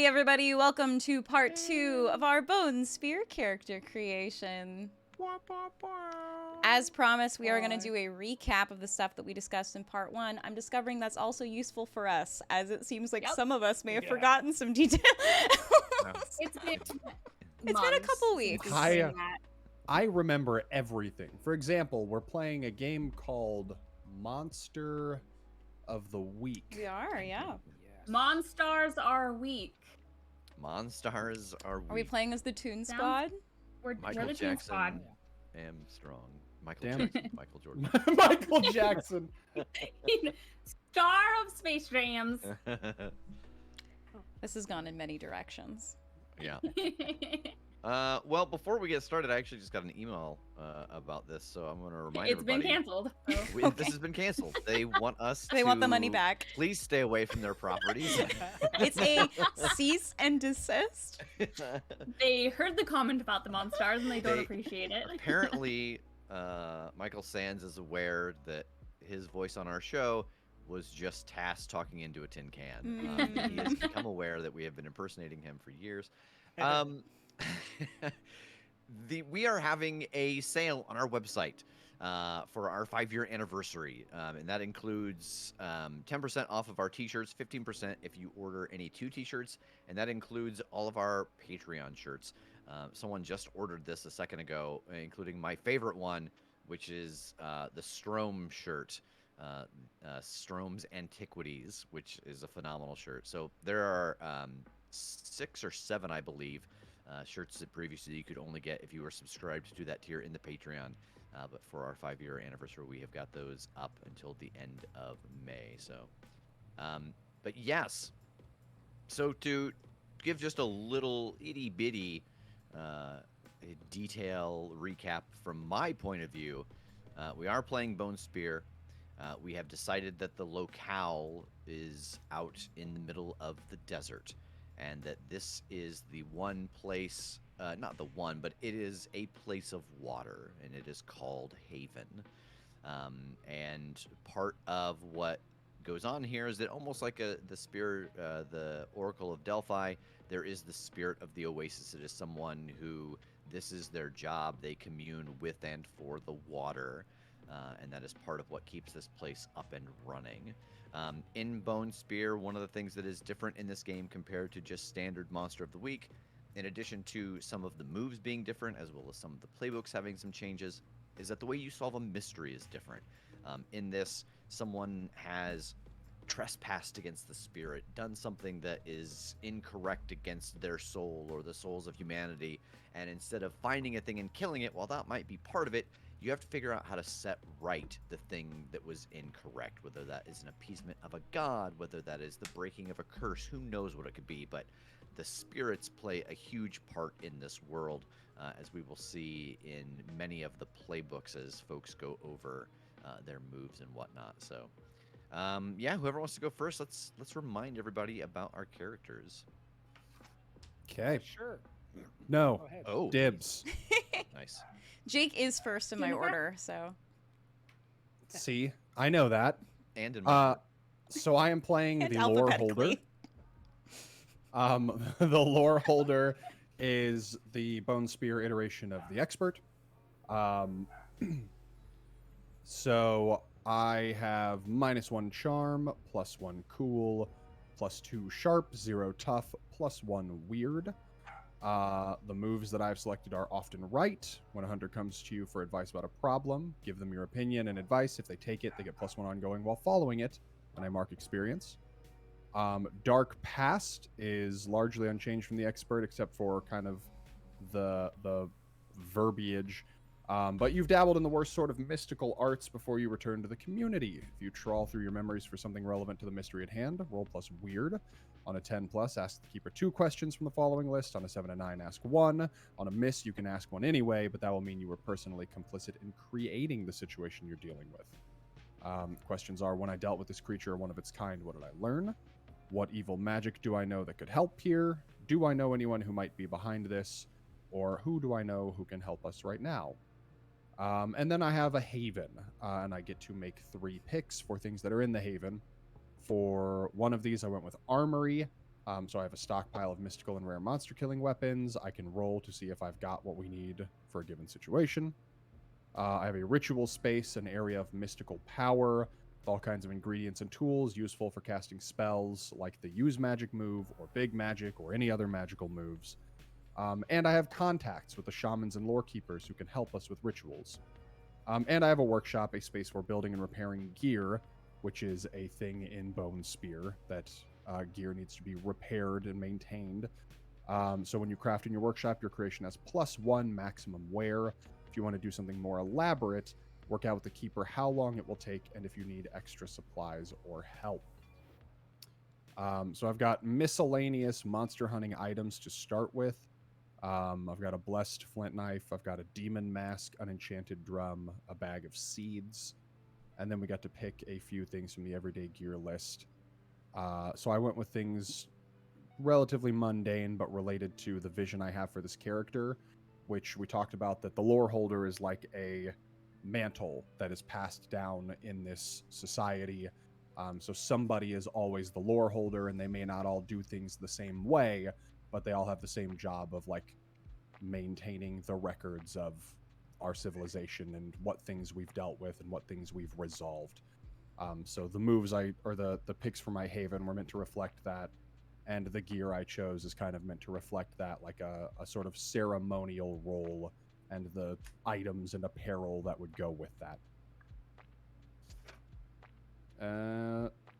Hey everybody, welcome to part 2 of our Bone Spear character creation. As promised, we are going to do a recap of the stuff that we discussed in part 1. I'm discovering that's also useful for us, as it seems like some of us may have forgotten some detail. It's been a couple weeks. I remember everything. For example, we're playing a game called Monster of the Week. We are, yeah. Monstars are weak. Monstars are weak. Are we playing as the Toon Squad? We're Michael the Toon Squad. Jackson, am strong. Michael Damn. Jackson, Michael Jordan. Michael Jackson. Star of Space Jams. This has gone in many directions. Yeah. Well, before we get started, I actually just got an email about this, so I'm going to remind It's everybody. been canceled. Okay. This has been canceled. They want us They want the money back. Please stay away from their properties. It's a cease and desist. They heard the comment about the Monstars and they don't appreciate it. Apparently, Michael Sands is aware that his voice on our show was just Tass talking into a tin can. He has become aware that we have been impersonating him for years. We are having a sale on our website for our 5-year anniversary, and that includes 10% off of our t-shirts, 15% if you order any 2 t-shirts, and that includes all of our Patreon shirts. Someone just ordered this a second ago, including my favorite one, which is the Strom shirt, Strom's Antiquities, which is a phenomenal shirt. So there are 6 or 7, I believe, shirts that previously you could only get if you were subscribed to that tier in the Patreon. But for our 5-year anniversary, we have got those up until the end of May. So, but yes. So to give just a little itty bitty detail recap from my point of view, we are playing Bone Spear. We have decided that the locale is out in the middle of the desert, and that this is the one place, not the one, but it is a place of water, and it is called Haven. And part of what goes on here is that almost like the spirit, the Oracle of Delphi, there is the spirit of the Oasis. It is someone who, this is their job. They commune with and for the water, and that is part of what keeps this place up and running. In Bone Spear, one of the things that is different in this game compared to just standard Monster of the Week, in addition to some of the moves being different, as well as some of the playbooks having some changes, is that the way you solve a mystery is different. In this, someone has trespassed against the spirit, done something that is incorrect against their soul or the souls of humanity, and instead of finding a thing and killing it, while that might be part of it, you have to figure out how to set right the thing that was incorrect, whether that is an appeasement of a god, whether that is the breaking of a curse, who knows what it could be, but the spirits play a huge part in this world, as we will see in many of the playbooks as folks go over their moves and whatnot. So, yeah, whoever wants to go first, let's remind everybody about our characters. Okay. Sure. No. Go ahead. Oh, Dibs. nice. Jake is first in my order, so. See, I know that. And in my So I am playing And the lore holder. alphabetically. The lore holder is the Bone Spear iteration of the expert. So I have -1 charm, +1 cool, +2 sharp, 0 tough, +1 weird. The moves that I've selected are often right. When a hunter comes to you for advice about a problem, give them your opinion and advice. If they take it, they get +1 ongoing while following it, and I mark experience. Dark Past is largely unchanged from the expert, except for kind of the verbiage. But you've dabbled in the worst sort of mystical arts before you return to the community. If you trawl through your memories for something relevant to the mystery at hand, roll +weird. On a 10+, ask the keeper 2 questions from the following list. On a 7 and 9, ask 1. On a miss, you can ask 1 anyway, but that will mean you were personally complicit in creating the situation you're dealing with. Questions are, when I dealt with this creature, one of its kind, what did I learn? What evil magic do I know that could help here? Do I know anyone who might be behind this? Or who do I know who can help us right now? And then I have a haven, and I get to make 3 picks for things that are in the haven. For one of these, I went with armory. So I have a stockpile of mystical and rare monster killing weapons. I can roll to see if I've got what we need for a given situation. I have a ritual space, an area of mystical power, with all kinds of ingredients and tools useful for casting spells like the use magic move or big magic or any other magical moves. And I have contacts with the shamans and lore keepers who can help us with rituals. And I have a workshop, a space for building and repairing gear, which is a thing in Bone Spear that gear needs to be repaired and maintained. So when you craft in your workshop, your creation has +1 maximum wear. If you want to do something more elaborate, work out with the keeper how long it will take and if you need extra supplies or help. So I've got miscellaneous monster hunting items to start with. I've got a blessed flint knife. I've got a demon mask, an enchanted drum, a bag of seeds. And then we got to pick a few things from the everyday gear list. So I went with things relatively mundane, but related to the vision I have for this character, which we talked about, that the lore holder is like a mantle that is passed down in this society. So somebody is always the lore holder, and they may not all do things the same way, but they all have the same job of like maintaining the records of our civilization and what things we've dealt with and what things we've resolved. So the moves the picks for my haven were meant to reflect that, and the gear I chose is kind of meant to reflect that, like a sort of ceremonial role and the items and apparel that would go with that.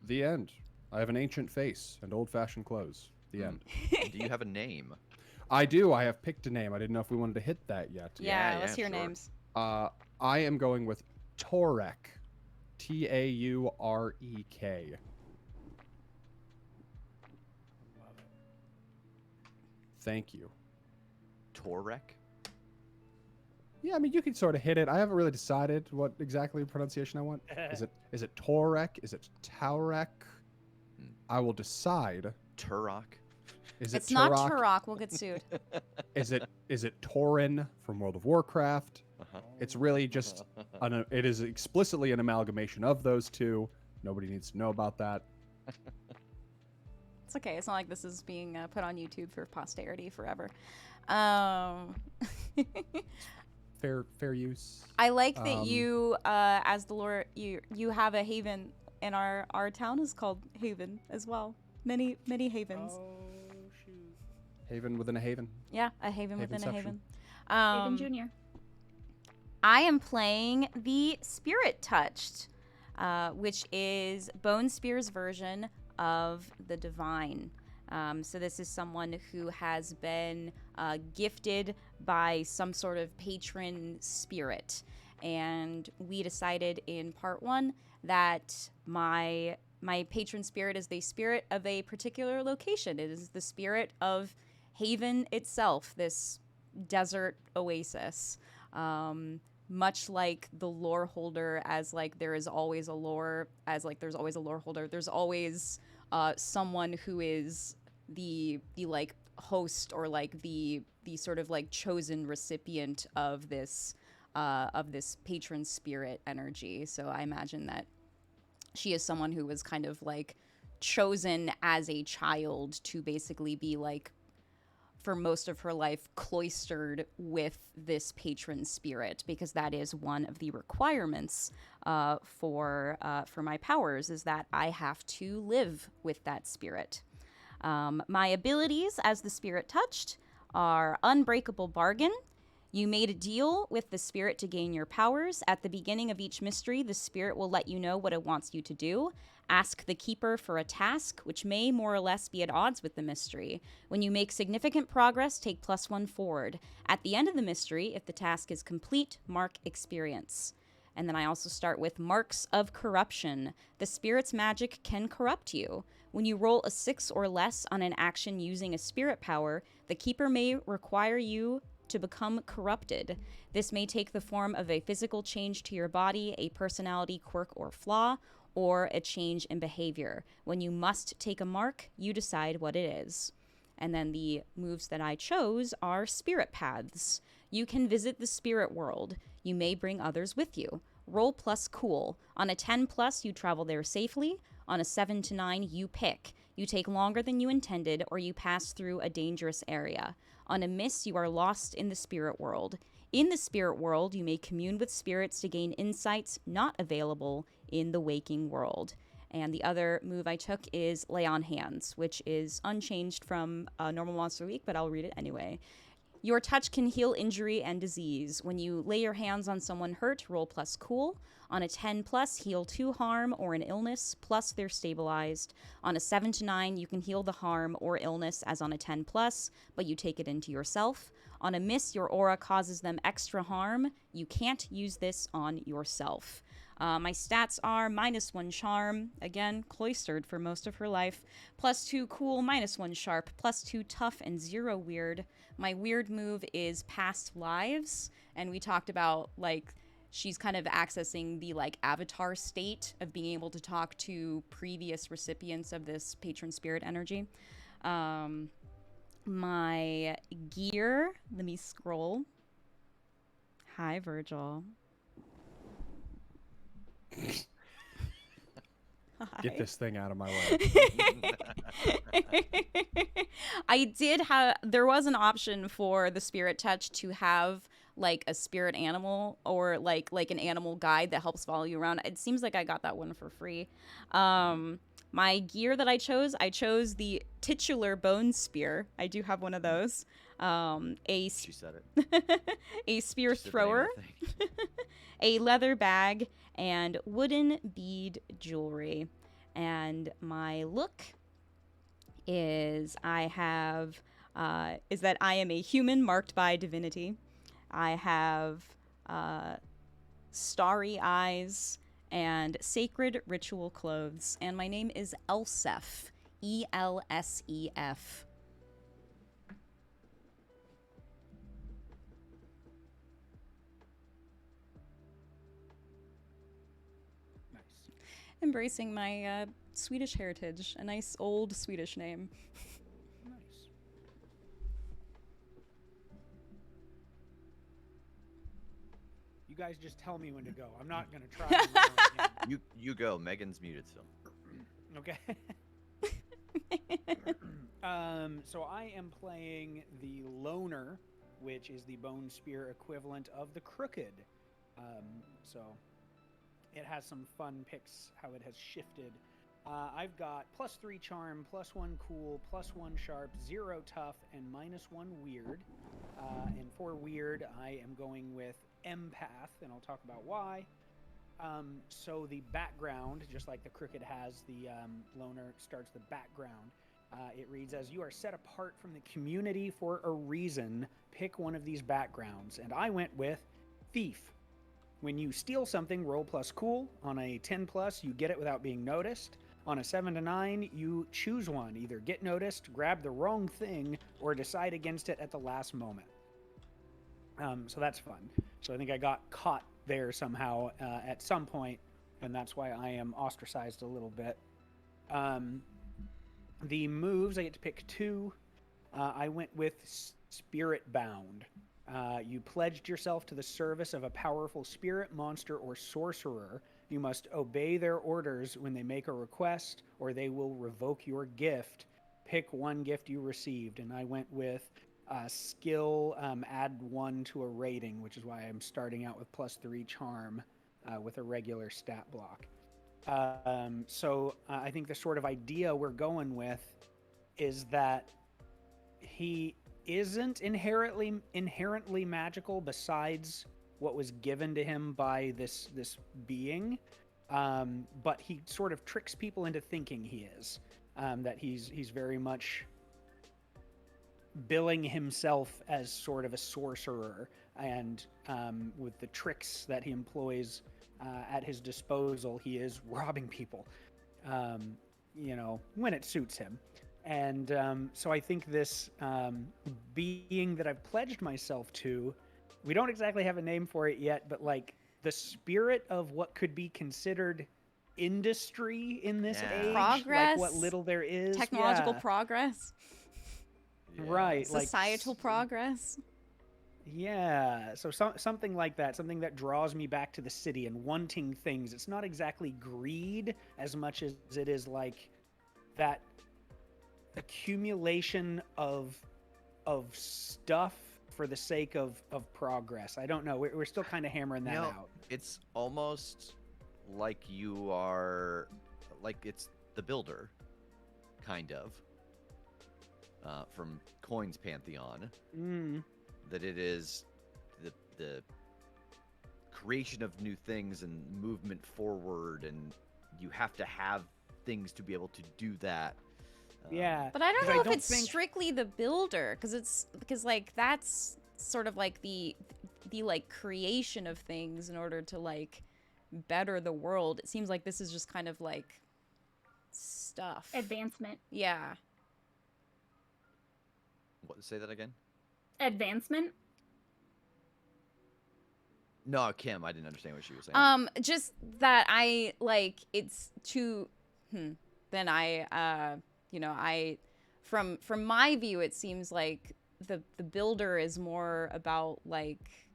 The end. I have an ancient face and old-fashioned clothes. The end. Do you have a name? I do. I have picked a name. I didn't know if we wanted to hit that yet. Yeah, let's hear sure. names. I am going with Taurek. Taurek. Thank you. Torek? Yeah, I mean, you can sort of hit it. I haven't really decided what exactly pronunciation I want. Is it Taurek? Is it Taurek? I will decide. Turok? Is it It's not Turok? Turok. We'll get sued. Is it Tauren from World of Warcraft? Uh-huh. It's really just it is explicitly an amalgamation of those two. Nobody needs to know about that. It's okay. It's not like this is being put on YouTube for posterity forever. Fair use. I like that you, as the lore, you have a haven, and our town is called Haven as well. Many havens. Oh shoot. Haven within a haven. Yeah, a haven within a haven. Aiden Jr. I am playing the Spirit Touched, which is Bone Spear's version of the Divine. So this is someone who has been gifted by some sort of patron spirit. And we decided in part 1 that my patron spirit is the spirit of a particular location. It is the spirit of Haven itself, this desert oasis. Much like the lore holder, as like there is always a lore, as like there's always a lore holder, there's always someone who is the like host or like the sort of like chosen recipient of this patron spirit energy. So I imagine that she is someone who was kind of like chosen as a child to basically be like, for most of her life, cloistered with this patron spirit, because that is one of the requirements for my powers, is that I have to live with that spirit. My abilities as the Spirit Touched are Unbreakable Bargain. You made a deal with the spirit to gain your powers. At the beginning of each mystery, the spirit will let you know what it wants you to do. Ask the keeper for a task, which may more or less be at odds with the mystery. When you make significant progress, take +1 forward. At the end of the mystery, if the task is complete, mark experience. And then I also start with Marks of Corruption. The spirit's magic can corrupt you. When you roll a 6 or less on an action using a spirit power, the keeper may require you to become corrupted. This may take the form of a physical change to your body, a personality quirk or flaw, or a change in behavior. When you must take a mark, you decide what it is. And then the moves that I chose are Spirit Paths. You can visit the spirit world. You may bring others with you. Roll plus cool. On a 10+, you travel there safely. On a 7 to 9, you pick. You take longer than you intended, or you pass through a dangerous area. On a miss, you are lost in the spirit world. In the spirit world, you may commune with spirits to gain insights not available in the waking world. And the other move I took is Lay on Hands, which is unchanged from normal Monster Week, but I'll read it anyway. Your touch can heal injury and disease. When you lay your hands on someone hurt, roll plus cool. On a 10 plus, heal 2 harm or an illness, plus they're stabilized. On a 7 to 9, you can heal the harm or illness as on a 10 plus, but you take it into yourself. On a miss, your aura causes them extra harm. You can't use this on yourself. My stats are -1 charm, again, cloistered for most of her life, +2 cool, -1 sharp, +2 tough, and 0 weird. My weird move is past lives, and we talked about, like, she's kind of accessing the, like, avatar state of being able to talk to previous recipients of this patron spirit energy. My gear, let me scroll. Hi, Virgil. Get this thing out of my way. I did have, there was an option for the spirit touch to have like a spirit animal or like an animal guide that helps follow you around. It seems like I got that one for free. My gear that I chose the titular bone spear. I do have one of those. She said it. A spear She said the name of thrower, the thing. a leather bag, and wooden bead jewelry. And my look is is that I am a human marked by divinity. I have starry eyes and sacred ritual clothes, and my name is Elsef, Elsef. Nice. Embracing my Swedish heritage, a nice old Swedish name. Nice. You guys just tell me when to go. I'm not gonna try. on my own again. You go. Megan's muted still. Okay. So I am playing the Loner, which is the Bone Spear equivalent of the Crooked. So it has some fun picks how it has shifted. I've got +3 charm, +1 cool, +1 sharp, 0 tough, and -1 weird. And for weird, I am going with empath, and I'll talk about why. So the background, just like the Crooked has, the Loner starts the background. It reads as, you are set apart from the community for a reason. Pick one of these backgrounds. And I went with Thief. When you steal something, roll plus cool. On a 10 plus, you get it without being noticed. On a 7 to 9, you choose one. Either get noticed, grab the wrong thing, or decide against it at the last moment. So that's fun. So I think I got caught there somehow at some point, and that's why I am ostracized a little bit. The moves, I get to pick 2. I went with Spirit Bound. You pledged yourself to the service of a powerful spirit, monster, or sorcerer. You must obey their orders when they make a request, or they will revoke your gift. Pick one gift you received, and I went with skill, add 1 to a rating, which is why I'm starting out with +3 charm with a regular stat block. So I think the sort of idea we're going with is that he isn't inherently magical besides what was given to him by this being, but he sort of tricks people into thinking he is, that he's very much billing himself as sort of a sorcerer, and with the tricks that he employs at his disposal, he is robbing people, when it suits him. And so I think this being that I've pledged myself to, we don't exactly have a name for it yet, but like the spirit of what could be considered industry in this age, progress, like what little there is, technological progress, right? Societal progress. Yeah, so something like that, something that draws me back to the city and wanting things. It's not exactly greed as much as it is like that accumulation of stuff for the sake of progress. I don't know. We're still kind of hammering that out. It's almost like you are, like it's the builder, kind of, from Coin's Pantheon. That it is the creation of new things and movement forward, and you have to have things to be able to do that. Yeah, But I don't 'cause know I if don't it's think- strictly the builder, because like that's sort of like the like creation of things in order to like better the world. It seems like this is just kind of like stuff. Advancement. Yeah. What? Say that again? Advancement. No, Kim, I didn't understand what she was saying. Just that I like it's too. Then I you know, from my view, it seems like the builder is more about like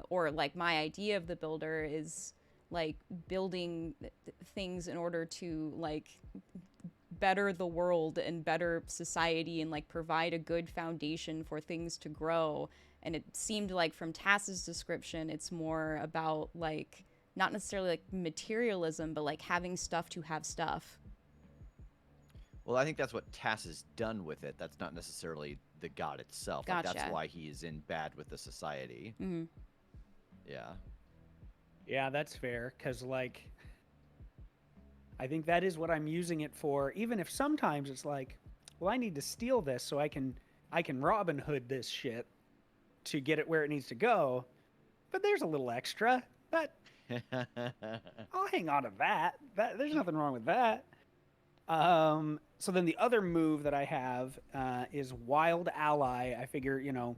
or like my idea of the builder is like building things in order to like better the world and better society and like provide a good foundation for things to grow. And it seemed like from Tass's description, it's more about like not necessarily like materialism, but like having stuff to have stuff. Well, I think that's what Tass has done with it. That's not necessarily the god itself. Like, Gotcha. that's why he is in bad with the society. Mm-hmm. Yeah. Yeah, that's fair. Because like, I think that is what I'm using it for. Even if sometimes it's like, well, I need to steal this so I can Robin Hood this shit to get it where it needs to go. But there's a little extra. That I'll hang on to that. There's nothing wrong with that. So then the other move that I have is Wild Ally. I figure, you know,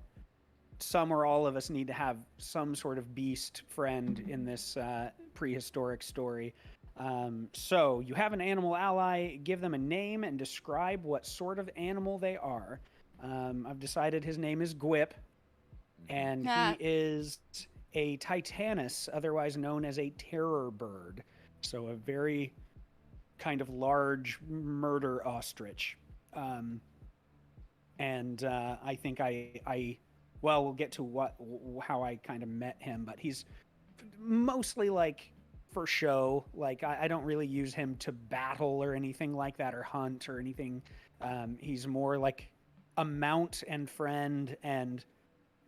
some or all of us need to have some sort of beast friend in this prehistoric story. So you have an animal ally, give them a name and describe what sort of animal they are. I've decided his name is Gwip, and he is a Titanus, otherwise known as a terror bird. So a very kind of large murder ostrich. And I think well, we'll get to how I kind of met him, but he's mostly like for show. Like I don't really use him to battle or anything like that, or hunt or anything. He's more like a mount and friend, and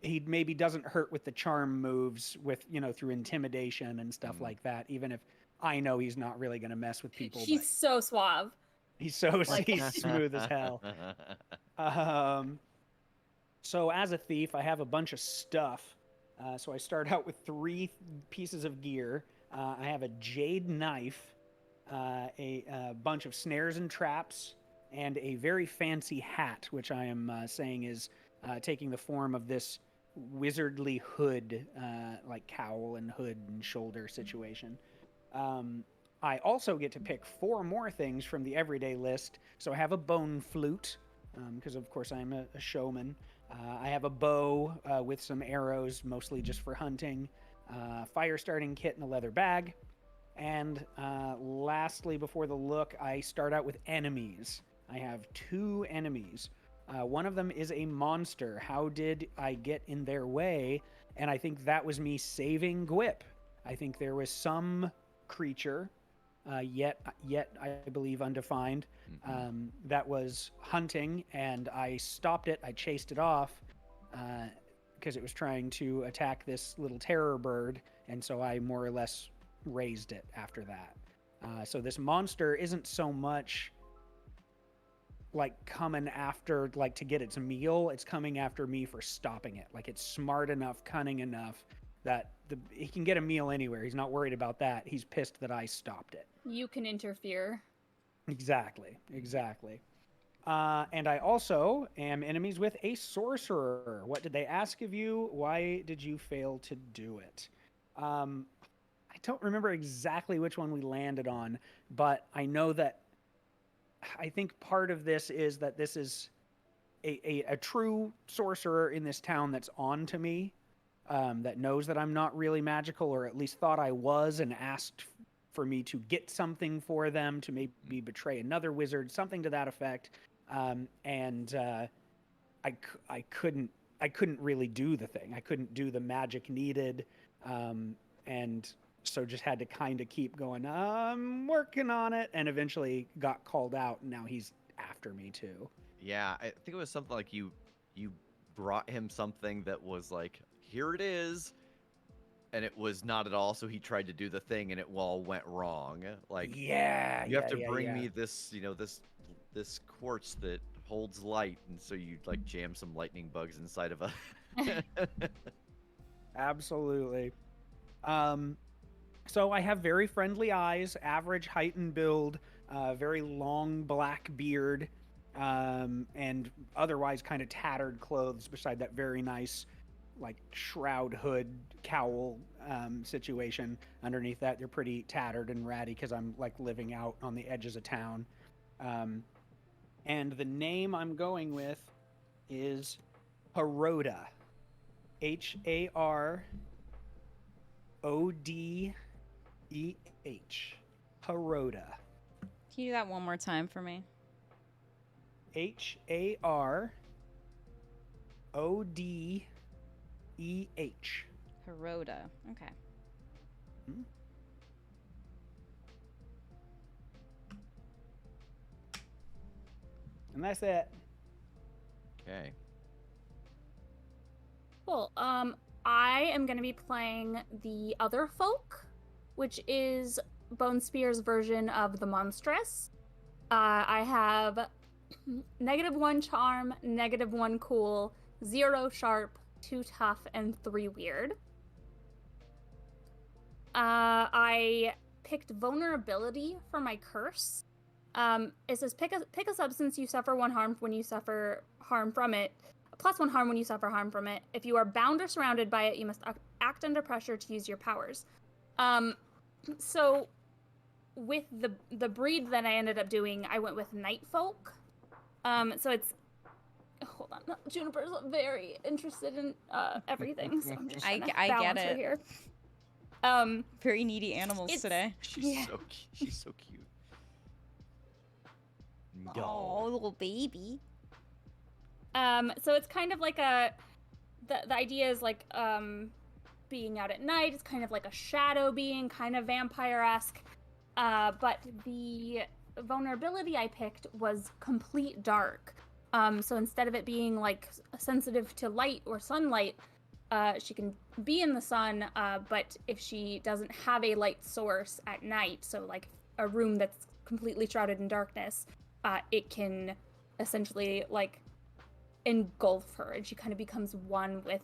he maybe doesn't hurt with the charm moves with, you know, through intimidation and stuff like that, even if I know he's not really going to mess with people. He's so suave. He's so he's smooth as hell. So as a thief, I have a bunch of stuff. So I start out with 3 pieces of gear. I have a jade knife, a bunch of snares and traps, and a very fancy hat, which I am saying is taking the form of this wizardly hood, like cowl and hood and shoulder situation. I also get to pick 4 more things from the everyday list. So I have a bone flute, because of course I'm a showman. I have a bow with some arrows, mostly just for hunting, fire starting kit and a leather bag. And lastly, before the look, I start out with enemies. I have 2 enemies. One of them is a monster. How did I get in their way? And I think that was me saving Gwip. I think there was some creature, yet I believe undefined, that was hunting, and I stopped it. I chased it off because it was trying to attack this little terror bird, and so I more or less raised it after that. So this monster isn't so much like coming after, like, to get its meal. It's coming after me for stopping it. Like, it's smart enough, cunning enough that he can get a meal anywhere. He's not worried about that. He's pissed that I stopped it. You can interfere. Exactly. And I also am enemies with a sorcerer. What did they ask of you? Why did you fail to do it? I don't remember exactly which one we landed on, but I know that I think part of this is that this is a true sorcerer in this town that's on to me, that knows that I'm not really magical, or at least thought I was, and asked for me to get something for them, to maybe betray another wizard, something to that effect. and I couldn't really do the thing. I couldn't do the magic needed, and so just had to kind of keep going. I'm working on it, and eventually got called out. And now he's after me too. Yeah, I think it was something like you brought him something that was like, here it is, and it was not at all. So he tried to do the thing, and it all went wrong. Like, Yeah, you have to bring me this, this quartz that holds light, and so you like jam some lightning bugs inside of a. Absolutely. So I have very friendly eyes, average height and build, very long black beard, and otherwise kind of tattered clothes beside that very nice like shroud hood cowl situation underneath that. They're pretty tattered and ratty because I'm like living out on the edges of town. And the name I'm going with is Haroda. Harodah. Haroda. Can you do that one more time for me? Harodeh. Haroda. Okay. And that's it. Okay. Cool. I am going to be playing the Other Folk, which is Bone Spear's version of the Monstress. I have -1 charm, -1 cool, 0 sharp, 2 tough, and 3 weird. I picked vulnerability for my curse. It says pick a substance you suffer 1 harm when you suffer harm from it. +1 harm when you suffer harm from it. If you are bound or surrounded by it, you must act under pressure to use your powers. So with the breed that I ended up doing, I went with Night Folk. So it's hold on, Juniper's very interested in everything, so I'm just trying to balance her here. Very needy animals today. She's so cute. Oh, little baby. So it's kind of like the idea is like being out at night. It's kind of like a shadow being, kind of vampire-esque. But the vulnerability I picked was complete dark. So instead of it being like sensitive to light or sunlight, she can be in the sun, but if she doesn't have a light source at night, so like a room that's completely shrouded in darkness, it can essentially like engulf her, and she kind of becomes one with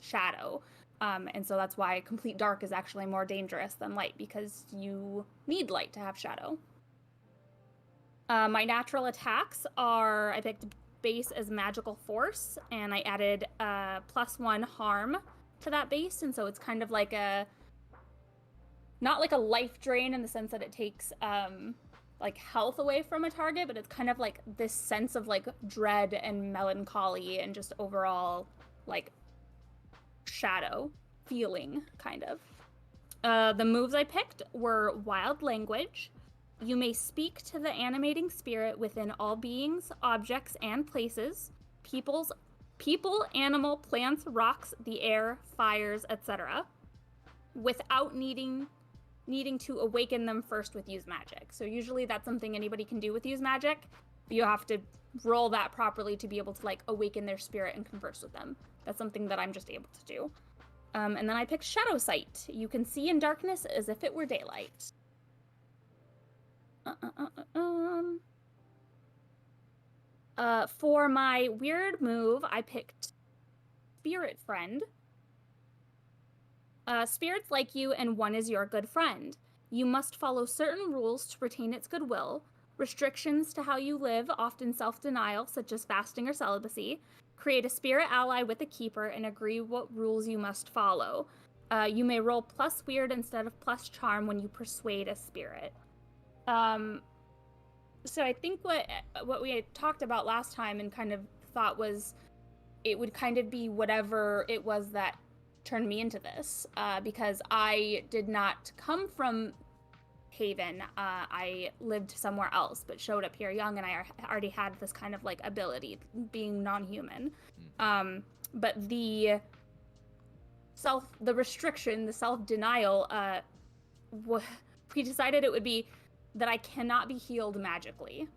shadow. And so that's why complete dark is actually more dangerous than light, because you need light to have shadow. My natural attacks are, I picked base as magical force, and I added +1 harm to that base, and so it's kind of like not like a life drain in the sense that it takes like health away from a target, but it's kind of like this sense of like dread and melancholy and just overall like shadow feeling, kind of. The moves I picked were Wild Language. You may speak to the animating spirit within all beings, objects, and places, people, animal, plants, rocks, the air, fires, etc., without needing to awaken them first with Use Magic. So usually that's something anybody can do with Use Magic. You have to roll that properly to be able to like awaken their spirit and converse with them. That's something that I'm just able to do. And then I picked Shadow Sight. You can see in darkness as if it were daylight. For my weird move, I picked Spirit Friend. Spirits like you, and one is your good friend. You must follow certain rules to retain its goodwill. Restrictions to how you live, often self-denial, such as fasting or celibacy. Create a spirit ally with a keeper and agree what rules you must follow. You may roll +weird instead of +charm when you persuade a spirit. So I think what we had talked about last time and kind of thought was it would kind of be whatever it was that turned me into this, because I did not come from Haven. I lived somewhere else, but showed up here young, and I already had this kind of like ability, being non-human. But the restriction, the self-denial, we decided it would be that I cannot be healed magically.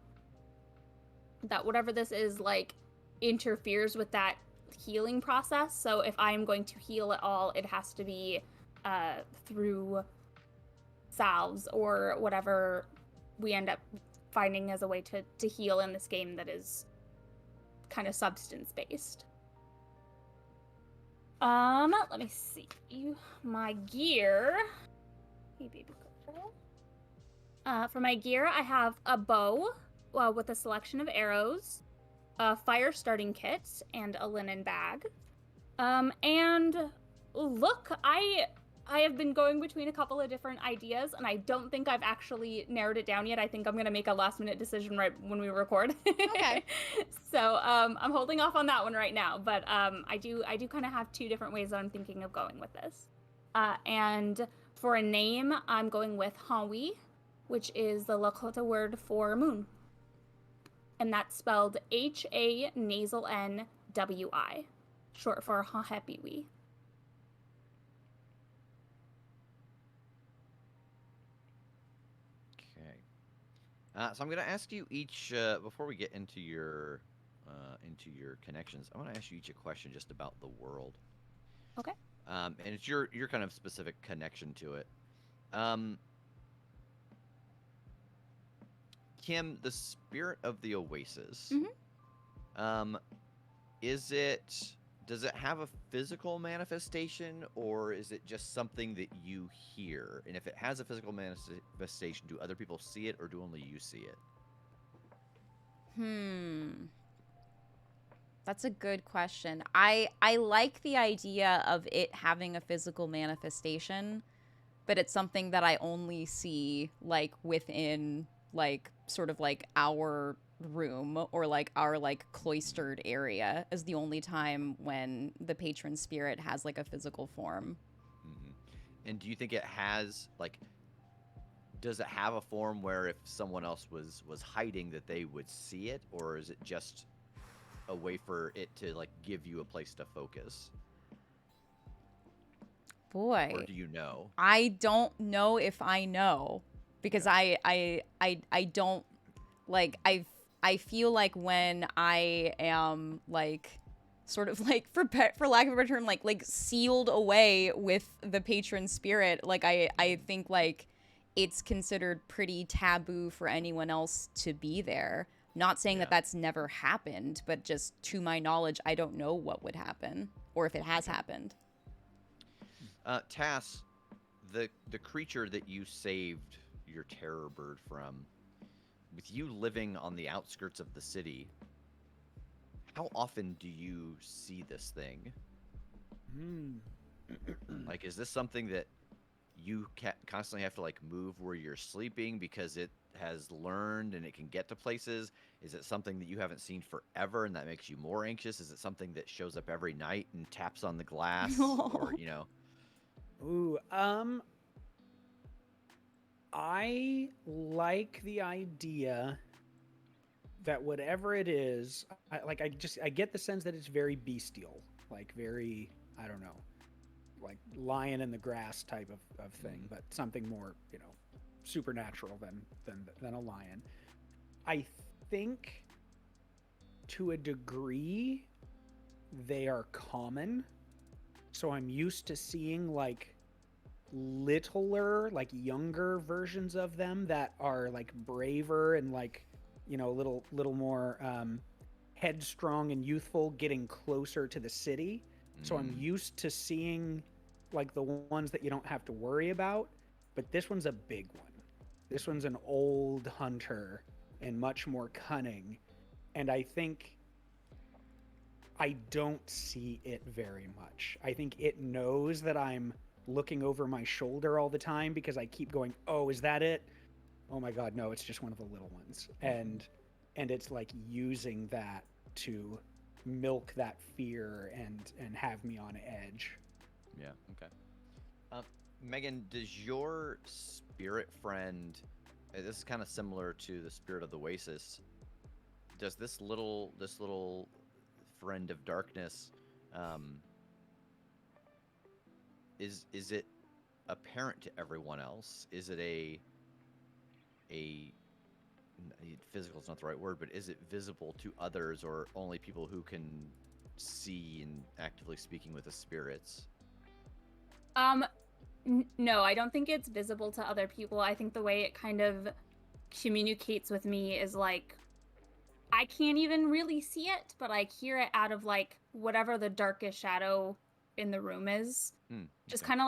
That whatever this is, like, interferes with that healing process. So if I'm going to heal at all, it has to be through salves or whatever we end up finding as a way to heal in this game that is kind of substance based. Let me see. My gear. Hey, baby girl. For my gear, I have a bow with a selection of arrows, a fire starting kit, and a linen bag. And look, I have been going between a couple of different ideas, and I don't think I've actually narrowed it down yet. I think I'm gonna make a last minute decision right when we record. Okay. So I'm holding off on that one right now, but I do kind of have two different ways that I'm thinking of going with this. And for a name, I'm going with Hawi, which is the Lakota word for moon. And that's spelled H-A nasal N-W-I, short for Hahepiwi. So I'm going to ask you each, before we get into your connections, I want to ask you each a question just about the world. Okay. And it's your kind of specific connection to it. Kim, the spirit of the Oasis. Mm-hmm. Does it have a physical manifestation, or is it just something that you hear? And if it has a physical manifestation, do other people see it, or do only you see it? That's a good question. I like the idea of it having a physical manifestation, but it's something that I only see like within like sort of like our room or like our like cloistered area is the only time when the patron spirit has like a physical form. And do you think it has like, does it have a form where if someone else was hiding that they would see it, or is it just a way for it to like give you a place to focus? Boy, or do you know? I don't know if I know, because I don't like I feel like when I am like sort of like for lack of a better term like sealed away with the patron spirit, like I think like it's considered pretty taboo for anyone else to be there. Not saying that that's never happened, but just to my knowledge, I don't know what would happen or if it has happened. Tass, the creature that you saved your terror bird from, with you living on the outskirts of the city, how often do you see this thing? Like, is this something that you constantly have to like move where you're sleeping because it has learned and it can get to places? Is it something that you haven't seen forever and that makes you more anxious? Is it something that shows up every night and taps on the glass? Or, you know? Ooh, I like the idea that whatever it is, I get the sense that it's very bestial, like very, I don't know, like lion in the grass type of thing, but something more, you know, supernatural than a lion. I think to a degree they are common. So I'm used to seeing like littler, like younger versions of them that are like braver and like, you know, a little more headstrong and youthful, getting closer to the city. So I'm used to seeing like the ones that you don't have to worry about, but this one's a big one. This one's an old hunter and much more cunning. And I think I don't see it very much. I think it knows that I'm looking over my shoulder all the time because I keep going, oh, is that it? Oh my God, no, it's just one of the little ones. And it's like using that to milk that fear and have me on edge. Yeah, okay. Megan, does your spirit friend? This is kind of similar to the spirit of the Oasis. Does this little friend of darkness, is it apparent to everyone else? Is it a physical is not the right word, but is it visible to others, or only people who can see and actively speaking with the spirits? No, I don't think it's visible to other people. I think the way it kind of communicates with me is like I can't even really see it, but I hear it out of like whatever the darkest shadow in the room is. Just Okay. kind of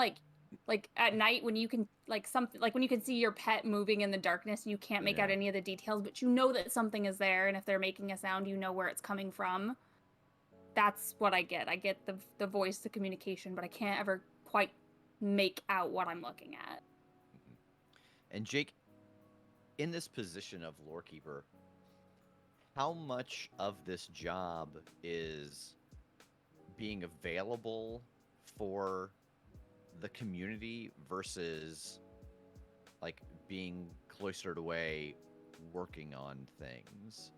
like at night when you can like something like when you can see your pet moving in the darkness and you can't make out Yeah. any of the details, but you know that something is there, and if they're making a sound, you know where it's coming from. That's what I get. I get the voice, the communication, but I can't ever quite make out what I'm looking at. And Jake, in this position of lorekeeper, how much of this job is being available for the community versus like being cloistered away working on things?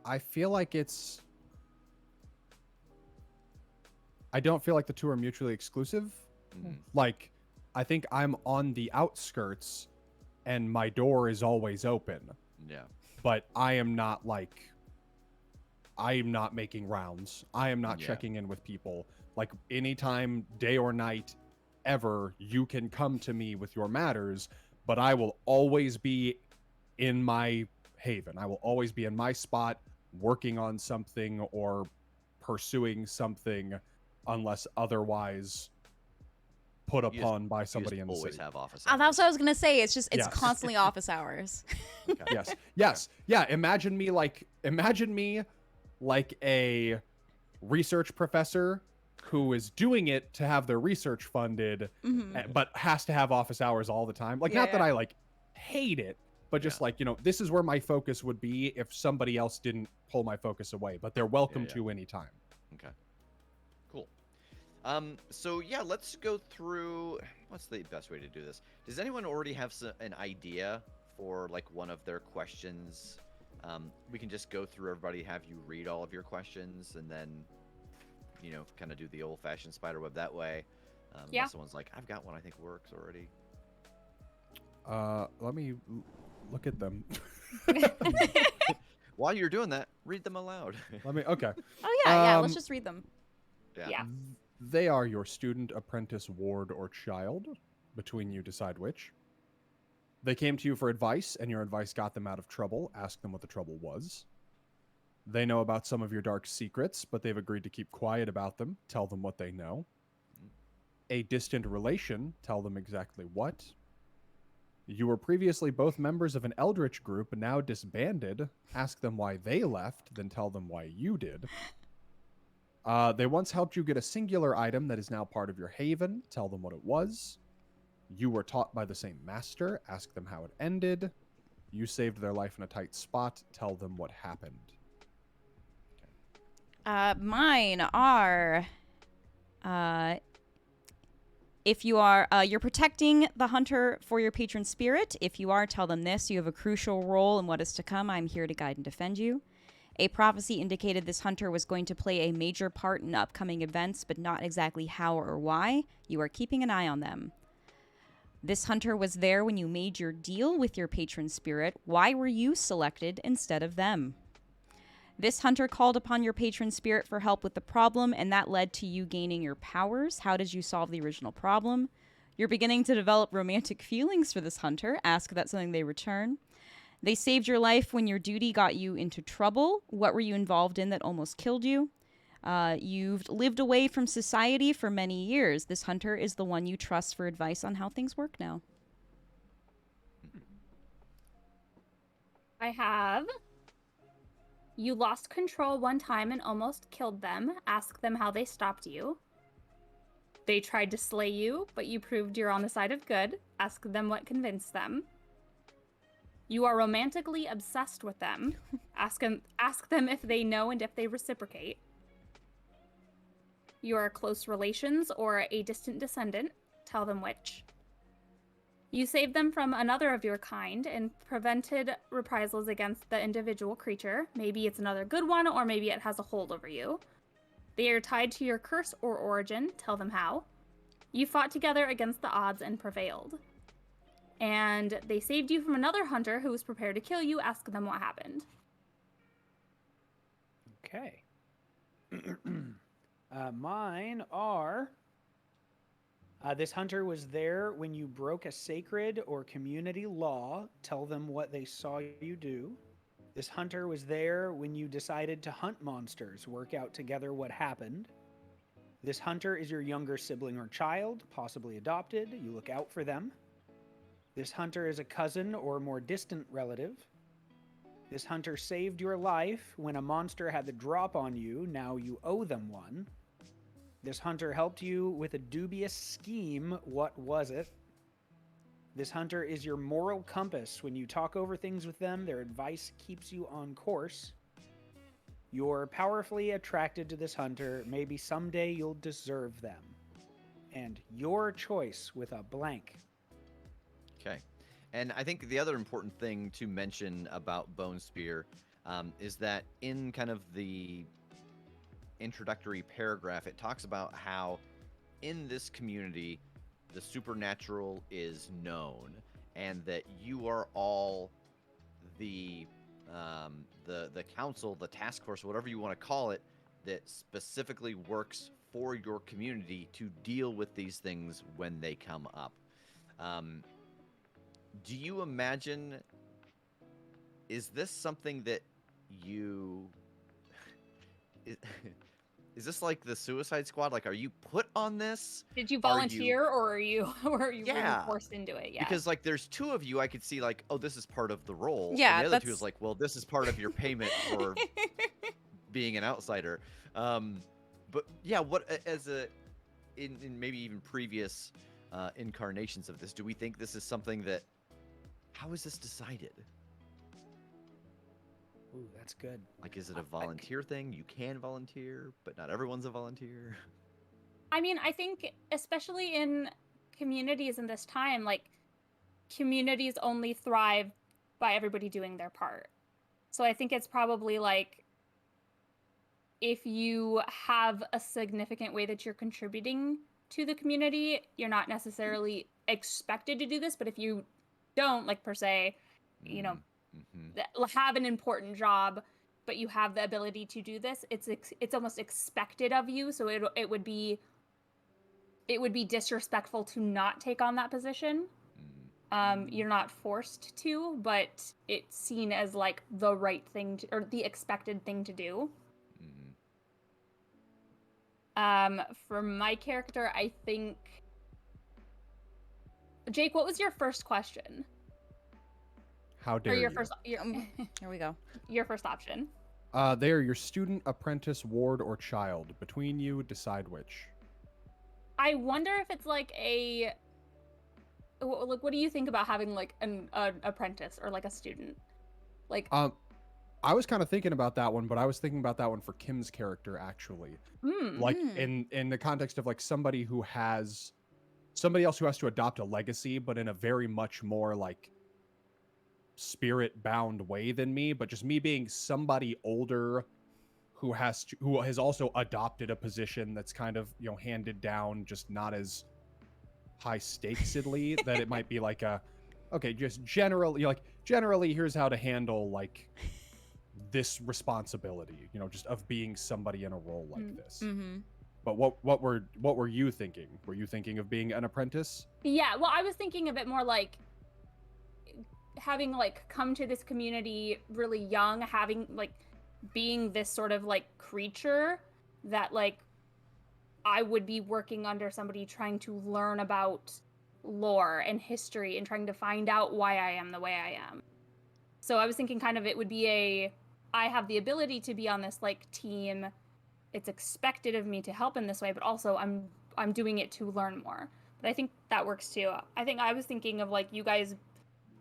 I feel like I don't feel like the two are mutually exclusive. Like, I think I'm on the outskirts and my door is always open, Yeah. but I am not making rounds. I am not Yeah. checking in with people. Like, anytime, day or night, ever, you can come to me with your matters, but I will always be in my haven. I will always be in my spot working on something or pursuing something unless otherwise put You just- upon by You somebody just in the always city. have office That's hours. what I was gonna say. It's just it's Yes. constantly office hours. Okay. Yes. Yeah, imagine me like a research professor who is doing it to have their research funded, Mhm. but has to have office hours all the time. Like, Yeah, not that yeah. I like hate it, but just like, this is where my focus would be if somebody else didn't pull my focus away, but they're welcome Yeah. to anytime. Okay. Cool. So yeah, let's go through. What's the best way to do this? Does anyone already have an idea for like one of their questions? We can just go through everybody, have you read all of your questions, and then, kind of do the old-fashioned spiderweb that way. Yeah. Unless someone's like, I've got one I think works already. Let me look at them. While you're doing that, read them aloud. Okay. Oh yeah, Um, let's just read them. Yeah. They are your student, apprentice, ward, or child. Between you, decide which. They came to you for advice, and your advice got them out of trouble. Ask them what the trouble was. They know about some of your dark secrets, but they've agreed to keep quiet about them. Tell them what they know. A distant relation. Tell them exactly what. You were previously both members of an eldritch group, now disbanded. Ask them why they left, then tell them why you did. They once helped you get a singular item that is now part of your haven. Tell them what it was. You were taught by the same master. Ask them how it ended. You saved their life in a tight spot. Tell them what happened. Mine are, if you are, you're protecting the hunter for your patron spirit. If you are, tell them this. You have a crucial role in what is to come. I'm here to guide and defend you. A prophecy indicated this hunter was going to play a major part in upcoming events, but not exactly how or why. You are keeping an eye on them. This hunter was there when you made your deal with your patron spirit. Why were you selected instead of them? This hunter called upon your patron spirit for help with the problem, and that led to you gaining your powers. How did you solve the original problem? You're beginning to develop romantic feelings for this hunter. Ask if that's something they return. They saved your life when your duty got you into trouble. What were you involved in that almost killed you? You've lived away from society for many years. This hunter is the one you trust for advice on how things work now. I have. You lost control one time and almost killed them. Ask them how they stopped you. They tried to slay you, but you proved you're on the side of good. Ask them what convinced them. You are romantically obsessed with them. Ask them if they know and if they reciprocate. You are close relations or a distant descendant. Tell them which. You saved them from another of your kind and prevented reprisals against the individual creature. Maybe it's another good one, or maybe it has a hold over you. They are tied to your curse or origin. Tell them how. You fought together against the odds and prevailed. And they saved you from another hunter who was prepared to kill you. Ask them what happened. Okay. Mine are... this hunter was there when you broke a sacred or community law. Tell them what they saw you do. This hunter was there when you decided to hunt monsters. Work out together what happened. This hunter is your younger sibling or child, possibly adopted. You look out for them. This hunter is a cousin or more distant relative. This hunter saved your life when a monster had the drop on you. Now you owe them one. This hunter helped you with a dubious scheme. What was it? This hunter is your moral compass. When you talk over things with them, their advice keeps you on course. You're powerfully attracted to this hunter. Maybe someday you'll deserve them. And your choice with a blank. Okay. And I think the other important thing to mention about Bone Spear is that in kind of the introductory paragraph, it talks about how in this community the supernatural is known, and that you are all the council, the task force, whatever you want to call it, that specifically works for your community to deal with these things when they come up. Do you imagine, is this something that you... Is this like the Suicide Squad? Like, are you put on this? Did you volunteer, or are you really Yeah. forced into it? Yeah. Because like, there's two of you. I could see like, oh, this is part of the role. Yeah, And the other two that's- is like, well, this is part of your payment for being an outsider. But yeah, what as a in maybe even previous incarnations of this, do we think this is something that? How is this decided? Ooh, that's good. Like, is it a volunteer thing? You can volunteer, but not everyone's a volunteer. I mean, I think especially in communities in this time, like, communities only thrive by everybody doing their part. So I think it's probably like, if you have a significant way that you're contributing to the community, you're not necessarily expected to do this, but if you don't, like, per se, you know, have an important job, but you have the ability to do this, it's almost expected of you. So it would be disrespectful to not take on that position. You're not forced to, but it's seen as like the right thing to, or the expected thing to do. For my character, I think, Jake, what was your first question? How dare Or your you? first, Here we go. your first option. They are your student, apprentice, ward, or child. Between you, decide which. I wonder if it's like a, like, what do you think about having like an apprentice or like a student? Like, I was kind of thinking about that one, but I was thinking about that one for Kim's character actually. Like in the context of like somebody else who has to adopt a legacy, but in a very much more like spirit bound way than me, but just me being somebody older who has also adopted a position that's kind of, you know, handed down, just not as high stakesedly that it might be like just generally here's how to handle like this responsibility, you know, just of being somebody in a role like this. But what were you thinking? Were you thinking of being an apprentice? Yeah, well, I was thinking of it more like having like come to this community really young, having like being this sort of like creature that like I would be working under somebody trying to learn about lore and history and trying to find out why I am the way I am. So I was thinking kind of it would be I have the ability to be on this like team. It's expected of me to help in this way, but also I'm doing it to learn more. But I think that works too. I think I was thinking of like you guys,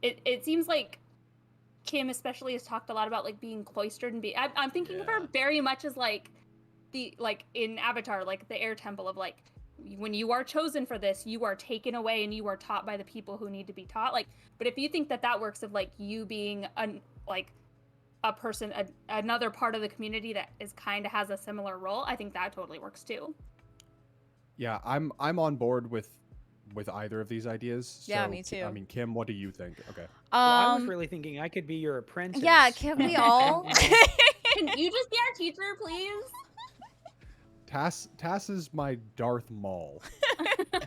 it seems like Kim especially has talked a lot about like being cloistered and I'm thinking of her Yeah. very much as like in Avatar, like the air temple of like when you are chosen for this, you are taken away and you are taught by the people who need to be taught. Like, but if you think that works of like you being a person, another part of the community that is kind of has a similar role, I think that totally works too. Yeah, I'm on board with either of these ideas. Yeah, So, me too. I mean, Kim, what do you think? Okay. Well, I was really thinking I could be your apprentice. Yeah, can we all? Can you just be our teacher, please? Tass is my Darth Maul.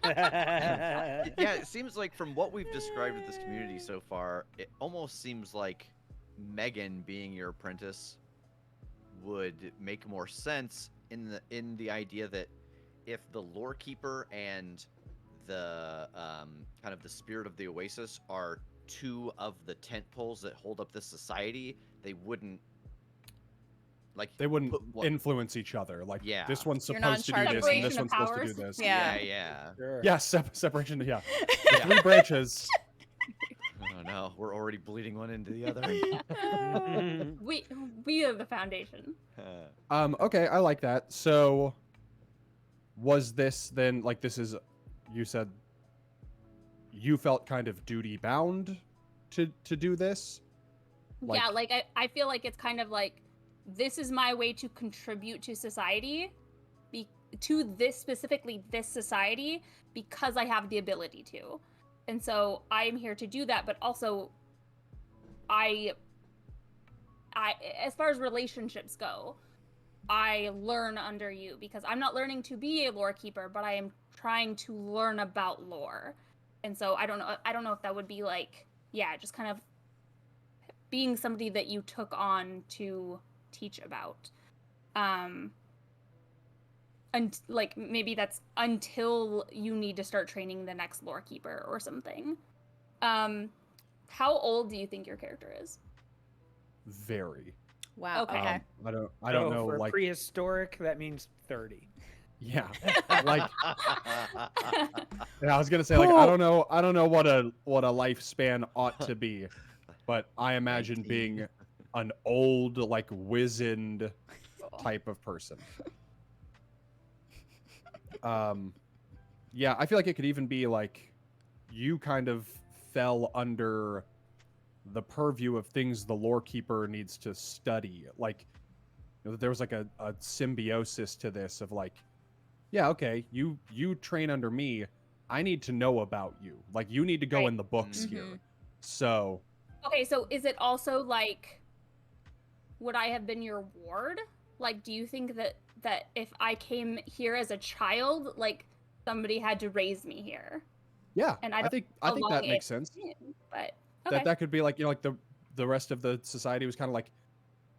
Yeah, it seems like from what we've described of this community so far, it almost seems like Megan being your apprentice would make more sense in the idea that if the lore keeper and the kind of the spirit of the Oasis are two of the tent poles that hold up this society, they wouldn't influence each other. Like, Yeah. this one's You're not supposed in to do charge this, of and this Separation one's of supposed to do powers. this. Yeah. yeah. Sure. Yeah, separation. Yeah. The three branches. Oh no, we're already bleeding one into the other. We are the foundation. Okay, I like that. So, was this then, like, this is, you said you felt kind of duty bound to do this? Yeah, like I feel like it's kind of like this is my way to contribute to society, to this specifically this society, because I have the ability to. And so I'm here to do that, but also I as far as relationships go, I learn under you because I'm not learning to be a lore keeper, but I am trying to learn about lore. And so I don't know if that would be like, yeah, just kind of being somebody that you took on to teach about. And like maybe that's until you need to start training the next lore keeper or something. How old do you think your character is? Very. Wow. Okay. Okay. I don't know, For like, prehistoric, that means 30. yeah. Like, yeah, I was gonna say, like, I don't know what a lifespan ought to be, but I imagine 19. being an old, like, wizened type of person. Yeah, I feel like it could even be like you kind of fell under the purview of things the lore keeper needs to study. Like, you know, there was like a symbiosis to this of like, yeah, okay, you train under me. I need to know about you. Like, you need to go Right. in the books Mhm. here. So, Okay, so is it also like, would I have been your ward? Like, do you think that if I came here as a child, like somebody had to raise me here? yeah, And I I don't think know how that long makes it sense. been, but okay. That could be like, you know, like the rest of the society was kind of like,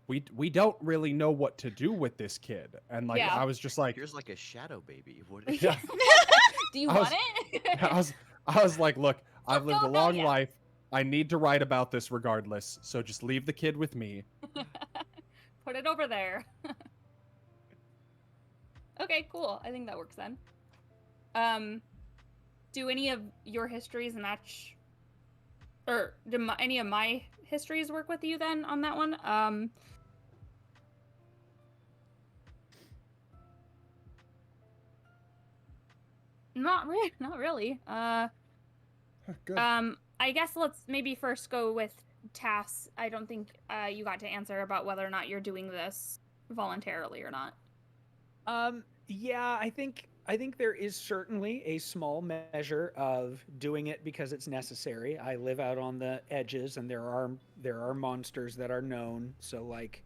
we don't really know what to do with this kid, and like Yeah. I was just like, Here's like a shadow baby. What yeah, Do you I want was- it? I was like, look, I've lived a don't know long yet. life. I need to write about this regardless. So just leave the kid with me. Put it over there. Okay, cool. I think that works then. Do any of your histories match, or do any of my histories work with you then on that one? Not really. Good. I guess let's maybe first go with Tass. I don't think you got to answer about whether or not you're doing this voluntarily or not. Yeah, I think there is certainly a small measure of doing it because it's necessary. I live out on the edges, and there are monsters that are known. So, like,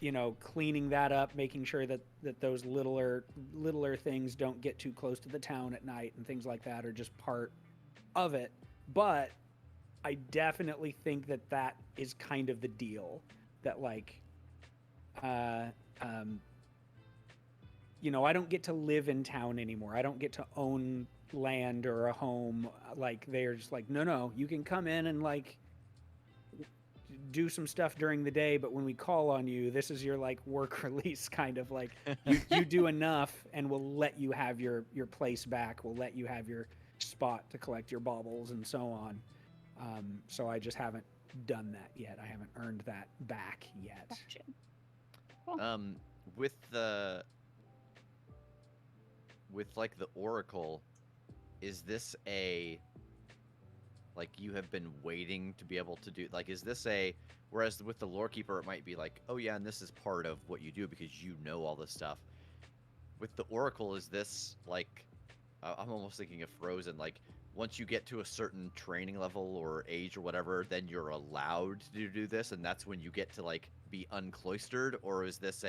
you know, cleaning that up, making sure that those littler things don't get too close to the town at night and things like that are just part of it. But I definitely think that is kind of the deal. That, like, you know, I don't get to live in town anymore. I don't get to own land or a home. Like, they're just like, no, you can come in and, like, do some stuff during the day, but when we call on you, this is your, like, work release, kind of like, you do enough and we'll let you have your place back. We'll let you have your spot to collect your baubles and so on. So I just haven't done that yet. I haven't earned that back yet. Gotcha. With like the Oracle, is this like you have been waiting to be able to do, like, is this whereas with the Lorekeeper it might be like, oh yeah, and this is part of what you do because you know all this stuff. With the Oracle, is this like, I'm almost thinking of Frozen, like once you get to a certain training level or age or whatever, then you're allowed to do this, and that's when you get to like be uncloistered? Or is this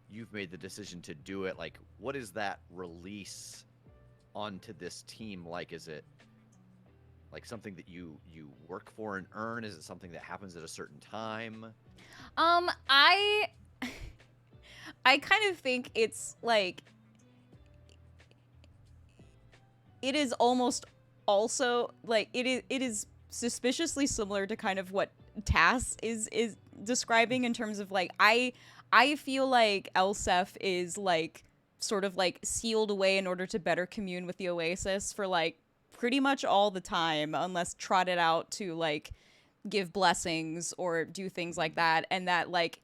you've made the decision to do it? Like, what is that release onto this team like? Is it like something that you work for and earn? Is it something that happens at a certain time? I kind of think it's like, it is almost also like it is suspiciously similar to kind of what Tass is describing in terms of like, I feel like Elsef is like sort of like sealed away in order to better commune with the Oasis for like pretty much all the time, unless trotted out to like give blessings or do things like that. And that like,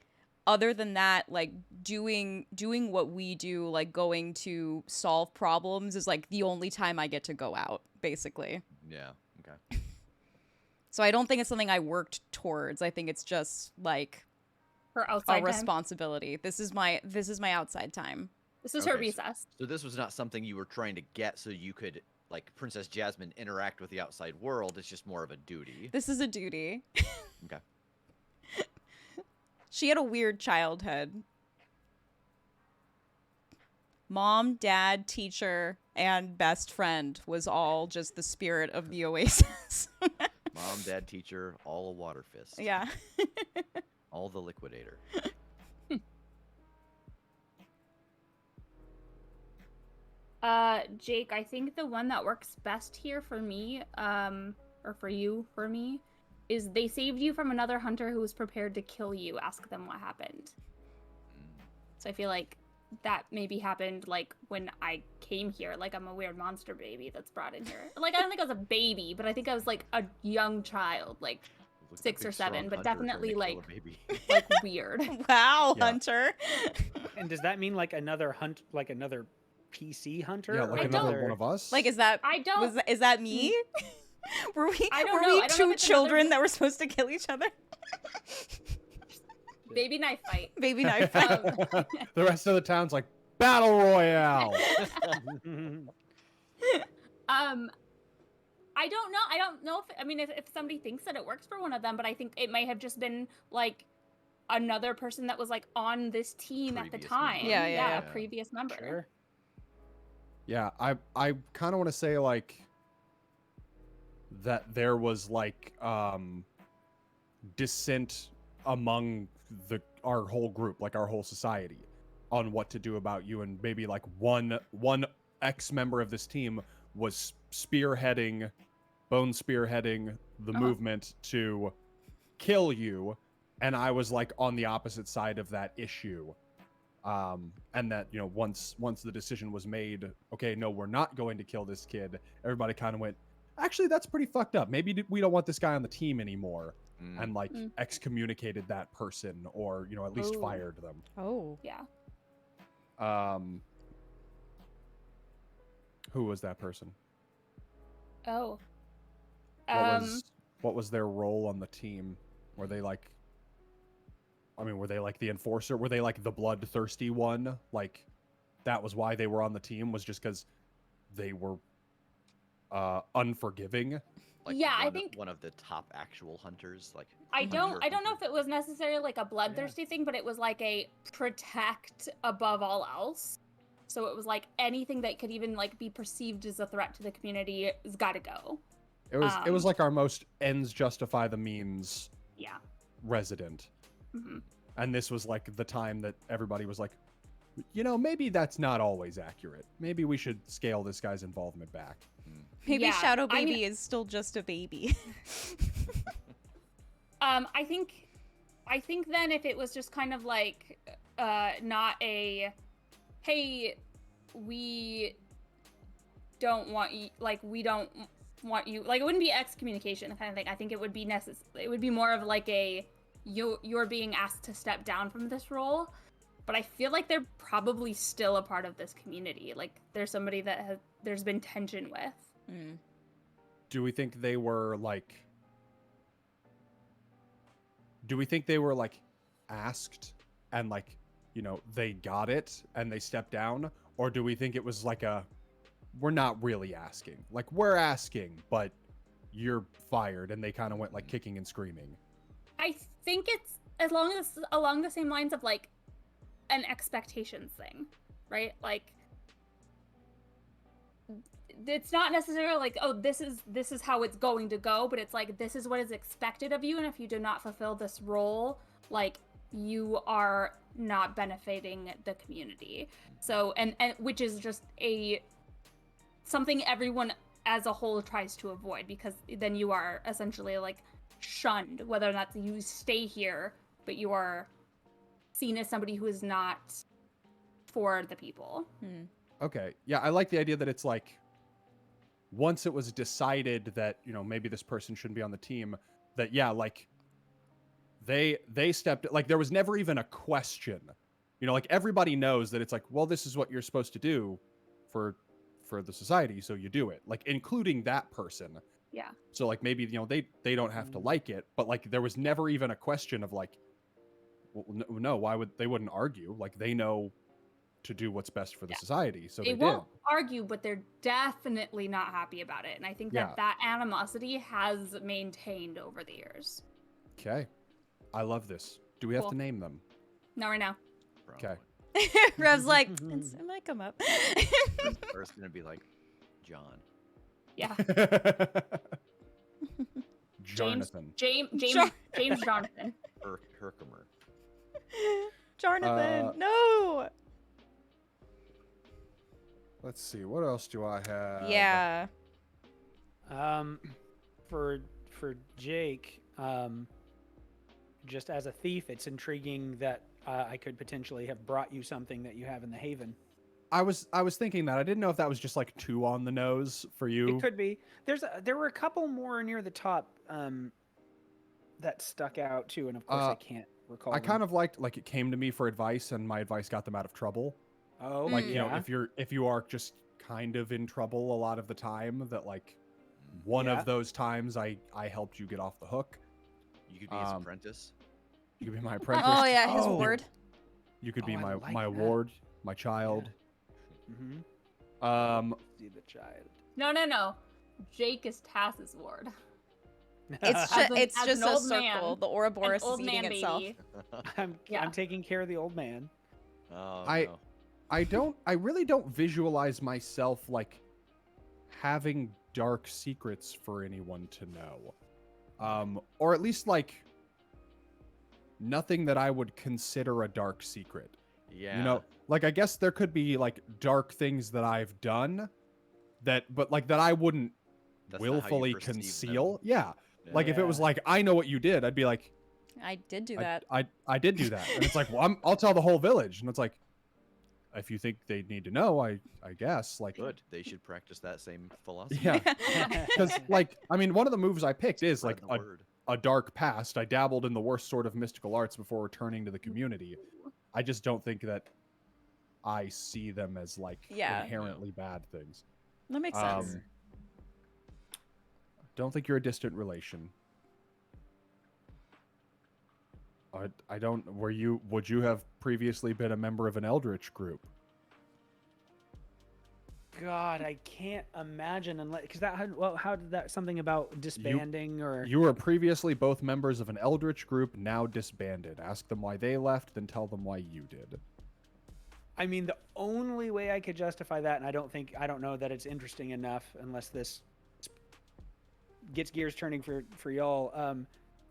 other than that, like doing what we do, like going to solve problems, is like the only time I get to go out, basically. Yeah. Okay. So I don't think it's something I worked towards. I think it's just like Her a outside time. responsibility. This is my outside time. This is her Okay, recess. So this was not something you were trying to get so you could, like, Princess Jasmine interact with the outside world. It's just more of a duty. This is a duty. Okay. She had a weird childhood. Mom, dad, teacher, and best friend was all just the spirit of the Oasis. Mom, dad, teacher, all a water fist. Yeah. All the liquidator. Jake, I think the one that works best here for me, or for you, for me, is they saved you from another hunter who was prepared to kill you. Ask them what happened. So I feel like that maybe happened like when I came here. Like, I'm a weird monster baby that's brought in here. Like, I don't think I was a baby, but I think I was like a young child, like Looks 6 like or a strong 7, but hunter trying to definitely kill a like baby. like weird. Wow, Yeah. Hunter. And does that mean like another another PC hunter? Yeah, or like I another don't- one of us. Like, is that I don't. is that me? Were we I don't were know. we I don't know two if it's another- children that were supposed to kill each other? Baby knife fight. Baby knife fight. The rest of the town's like battle royale. I don't know. I don't know if, I mean, if somebody thinks that it works for one of them, but I think it might have just been like another person that was like on this team at the Previous time. member. Yeah. A previous member. Sure. Yeah, I kind of want to say like that there was like dissent among our whole group, like our whole society, on what to do about you, and maybe like one ex-member of this team was spearheading the movement to kill you, and I was like on the opposite side of that issue. And that, you know, once the decision was made, okay, no, we're not going to kill this kid, everybody kind of went, actually, that's pretty fucked up. Maybe we don't want this guy on the team anymore. And like excommunicated that person, or, you know, at least Ooh. fired them. Oh. Yeah. Who was that person? Oh. What was their role on the team? Were they like, I mean, were they like the enforcer? Were they like the bloodthirsty one? Like, that was why they were on the team, was just because they were unforgiving? Like Yeah, I one of- think- one of the top actual hunters. Like, I don't hunter. know if it was necessarily like a bloodthirsty thing, but it was like a protect above all else. So it was like anything that could even like be perceived as a threat to the community has got to go. It was like our most ends justify the means Yeah. resident. hmm And this was like the time that everybody was like, you know, maybe that's not always accurate. Maybe we should scale this guy's involvement back. Maybe Yeah, Shadow I Baby mean- is still just a baby. I think then if it was just kind of like not a hey, we don't want you, like we don't want you, like, it wouldn't be excommunication kind of thing. I think it would be it would be more of like a you're being asked to step down from this role. But I feel like they're probably still a part of this community. Like, there's somebody that there's been tension with. Do we think they were like? Do we think they were like asked and like, you know, they got it and they stepped down, or do we think it was like we're not really asking, like we're asking, but you're fired, and they kind of went like kicking and screaming? I think it's along the same lines of like an expectations thing, right? Like, it's not necessarily like, oh, this is how it's going to go, but it's like, this is what is expected of you, and if you do not fulfill this role, like, you are not benefiting the community. So, and which is just something everyone as a whole tries to avoid, because then you are essentially like shunned, whether or not you stay here, but you are seen as somebody who is not for the people. Okay. Yeah, I like the idea that it's like, once it was decided that, you know, maybe this person shouldn't be on the team, that, yeah, like, they stepped, like, there was never even a question. You know, like, everybody knows that it's like, well, this is what you're supposed to do for the society, so you do it. Like, including that person. Yeah. So, like, maybe, you know, they don't have to like it, but, like, there was never even a question of, like, well, no, why would they wouldn't argue? Like, they know to do what's best for the society, so they won't did. argue, but they're definitely not happy about it, and I think that animosity has maintained over the years. Okay, I love this. Do we have to name them? Not right now. Okay. Rev's like, it might come up. First gonna be like John. Yeah. Jonathan. James Jonathan. Herkimer. Jonathan, no. Let's see, what else do I have? Yeah. For Jake, just as a thief, it's intriguing that I could potentially have brought you something that you have in the Haven. I was thinking that. I didn't know if that was just like too on the nose for you. It could be. There were a couple more near the top that stuck out too, and of course I can't recall. I kind of liked, like, it came to me for advice, and my advice got them out of trouble. Oh, like, you know, if you are just kind of in trouble a lot of the time, that like one of those times I helped you get off the hook. You could be his apprentice. You could be my apprentice. Oh yeah, his ward. You could be I my like ward, my child. Yeah. See the child. No. Jake is Taz's ward. It's as just an a old circle. man. The Ouroboros An old is eating man itself. baby. I'm taking care of the old man. Oh, no. I really don't visualize myself like having dark secrets for anyone to know. Or at least like nothing that I would consider a dark secret. Yeah. You know, like, I guess there could be like dark things that I've done but like that I wouldn't willfully conceal. Yeah. Like, if it was like, I know what you did, I'd be like, I did do that. I did do that. And it's like, well, I'll tell the whole village. And it's like, if you think they need to know, I guess, like, good. They should practice that same philosophy. yeah. Because, like, I mean, one of the moves I picked is like Spread the word. a dark past. I dabbled in the worst sort of mystical arts before returning to the community. I just don't think that I see them as like inherently bad things. That makes sense. Don't think you're a distant relation. I don't. Would you have previously been a member of an Eldritch group? God, I can't imagine unless because how did that something about disbanding or you were previously both members of an Eldritch group, now disbanded. Ask them why they left, then tell them why you did. I mean, the only way I could justify that, and I don't know that it's interesting enough unless this gets gears turning for y'all.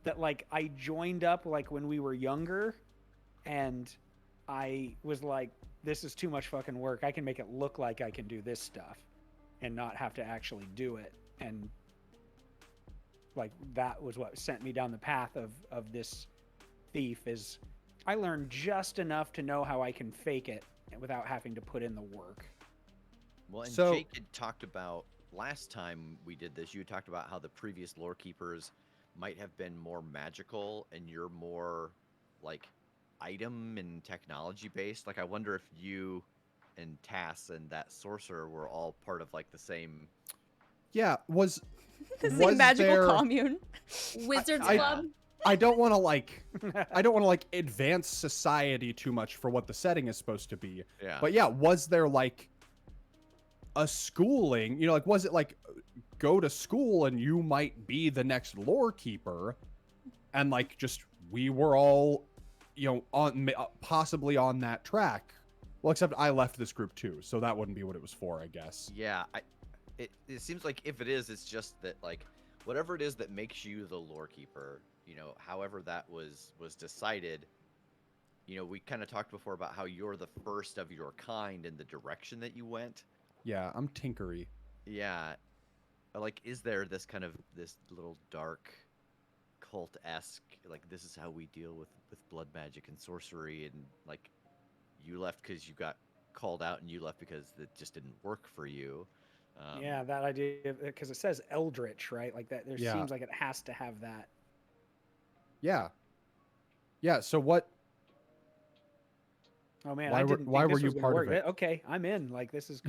That like I joined up like when we were younger, and I was like, this is too much fucking work. I can make it look like I can do this stuff and not have to actually do it. And like that was what sent me down the path of this thief. Is I learned just enough to know how I can fake it without having to put in the work. Well, and So- Jake had talked about last time we did this, you talked about how the previous lore keepers might have been more magical, and you're more like item and technology based. Like, I wonder if you and Tass and that sorcerer were all part of like the same. Yeah, The was same magical there... commune. Wizards I- Club. I don't want to like advance society too much for what the setting is supposed to be. Yeah. But yeah, was there like a schooling? You know, like was it like go to school and you might be the next lore keeper, and like just we were all, you know, on possibly on that track. Well, except I left this group too, so that wouldn't be what it was for, I guess. Yeah, it seems like if it is, it's just that like whatever it is that makes you the lore keeper, you know, however that was decided. You know, we kind of talked before about how you're the first of your kind in the direction that you went. Yeah, I'm tinkery. Yeah, like is there this kind of this little dark cult-esque, like this is how we deal with blood magic and sorcery, and like you left because you got called out and you left because it just didn't work for you. Yeah, that idea, because it says eldritch, right? Like that. There Yeah. seems like it has to have that. Yeah. Yeah. So what? Oh man, Why I were- didn't. why think were this you was gonna part of work. it? Okay, I'm in. Like this is.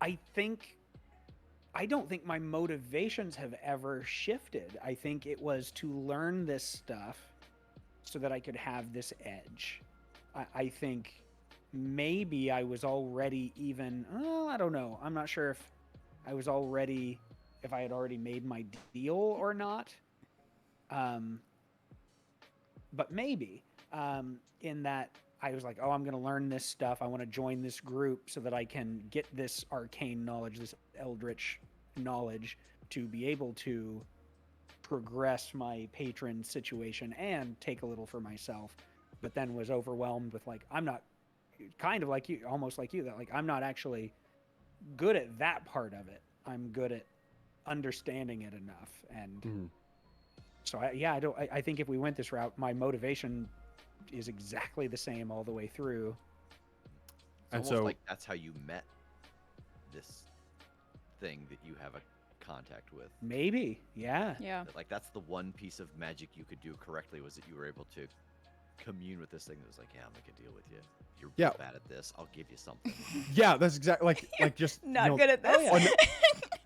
I think. I don't think my motivations have ever shifted. I think it was to learn this stuff so that I could have this edge. I think maybe I was already even. Oh, I don't know. I'm not sure if I was already, if I had already made my deal or not. But maybe in that I was like, oh, I'm going to learn this stuff. I want to join this group so that I can get this arcane knowledge, this eldritch knowledge, to be able to progress my patron situation and take a little for myself. But then was overwhelmed with like, I'm not, kind of like you, almost like you, that like I'm not actually good at that part of it. I'm good at understanding it enough. And so I think if we went this route, my motivation is exactly the same all the way through. It's And almost so- like that's how you met this thing that you have a contact with. Maybe, yeah. Yeah. That, like that's the one piece of magic you could do correctly, was that you were able to commune with this thing that was like, yeah, I'll make a deal with you. You're Yeah. real bad at this. I'll give you something. Yeah, that's exactly like just Not you know, good at this.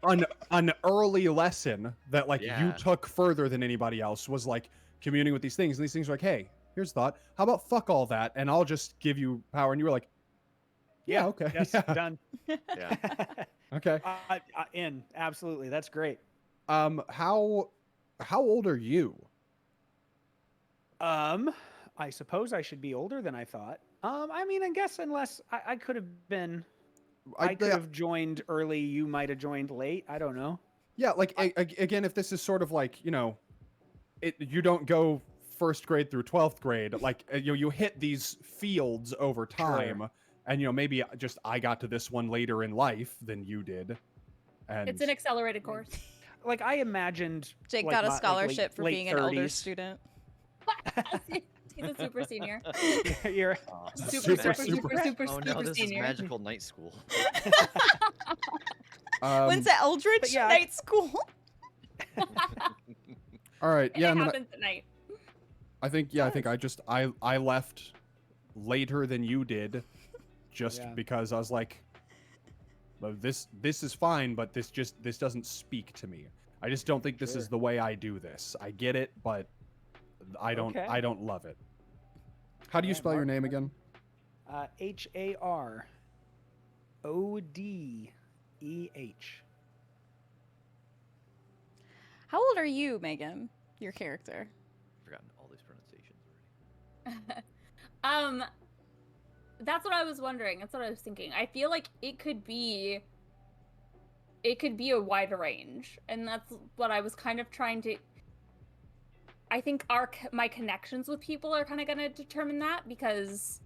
Oh, yeah. an early lesson that like you Yeah. took further than anybody else was like communing with these things, and these things were like, hey, here's a thought. How about fuck all that, and I'll just give you power. And you were like, yeah, okay, Yes, yeah, done. Yeah. okay. In, absolutely. That's great. How old are you? I suppose I should be older than I thought. I mean, I guess unless I could have been, I could have joined early. You might have joined late. I don't know. Yeah, like again, if this is sort of like, you know, you don't go first grade through 12th grade, like you hit these fields over time, and you know maybe just I got to this one later in life than you did, and It's an accelerated course. Like I imagined, Jake like, got a my- like, scholarship for late being an older 30s. student. He's a super senior. You're Super Oh no, this is senior. magical night school. When's the Eldritch but yeah, Night School? all right, yeah, it and then happens at night. I think I left later than you did, just Yeah. because I was like, well, this is fine, but this doesn't speak to me. I just don't think this is Sure. the way I do this. I get it, but I don't Okay. love it. How do you Alright, spell your Mark, name Mark. again? HARODEH. How old are you, Megan? Your character. Forgotten all these pronunciations already. That's what I was wondering. That's what I was thinking. I feel like it could be a wide range, and that's what I was kind of trying to. I think my connections with people are kind of going to determine that, because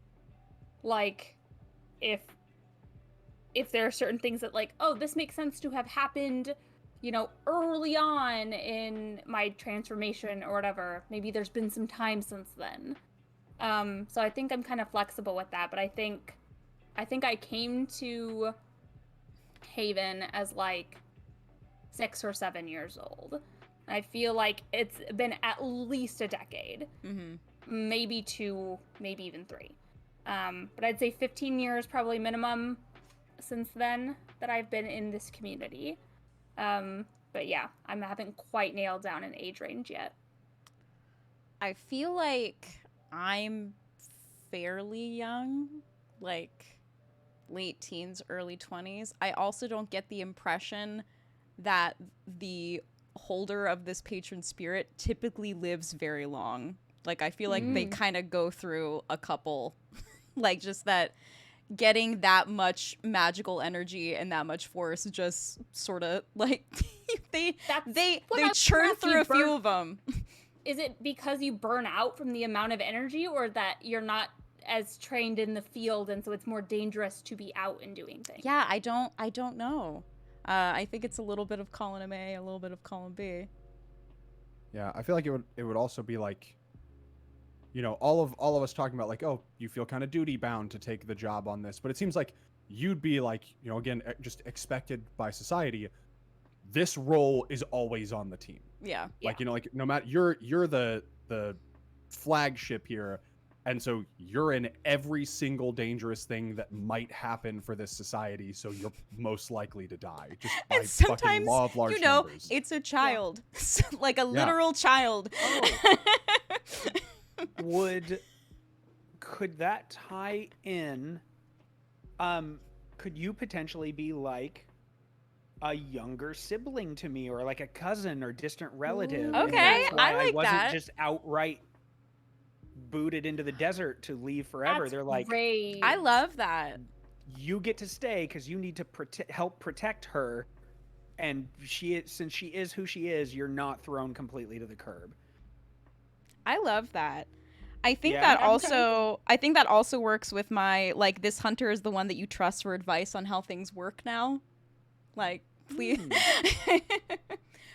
like if there are certain things that like, oh, this makes sense to have happened, you know, early on in my transformation or whatever, maybe there's been some time since then. So I think I'm kind of flexible with that, but I think I think I came to Haven as like 6 or 7 years old. I feel like it's been at least a decade, maybe 2, maybe even 3. But I'd say 15 years probably minimum since then that I've been in this community. But yeah, I haven't quite nailed down an age range yet. I feel like I'm fairly young, like late teens, early 20s. I also don't get the impression that the holder of this patron spirit typically lives very long. Like, I feel like they kind of go through a couple, like, just that getting that much magical energy and that much force just sort of like they churn through a few of them. Is it because you burn out from the amount of energy, or that you're not as trained in the field and so it's more dangerous to be out and doing things? Yeah, I don't know. I think it's a little bit of column A, a little bit of column B. Yeah, I feel like it would also be like, you know, all of us talking about like, oh, you feel kind of duty bound to take the job on this, but it seems like you'd be like, you know, again, just expected by society. This role is always on the team. Yeah. Like, you know, like no matter you're the flagship here, and so you're in every single dangerous thing that might happen for this society, so you're most likely to die just by And sometimes, fucking law of large you know, numbers. it's a child. Like a literal child. Oh. Could that tie in? Could you potentially be like a younger sibling to me, or like a cousin or distant relative? Ooh. and Okay, that's why I like wasn't that. just outright booted into the desert to leave forever. That's They're like, great. I love that. you get to stay because you need to help protect her, and since she is who she is, you're not thrown completely to the curb. I love that. I think Yeah? that also I think that also works with my like, this hunter is the one that you trust for advice on how things work now. Like, please.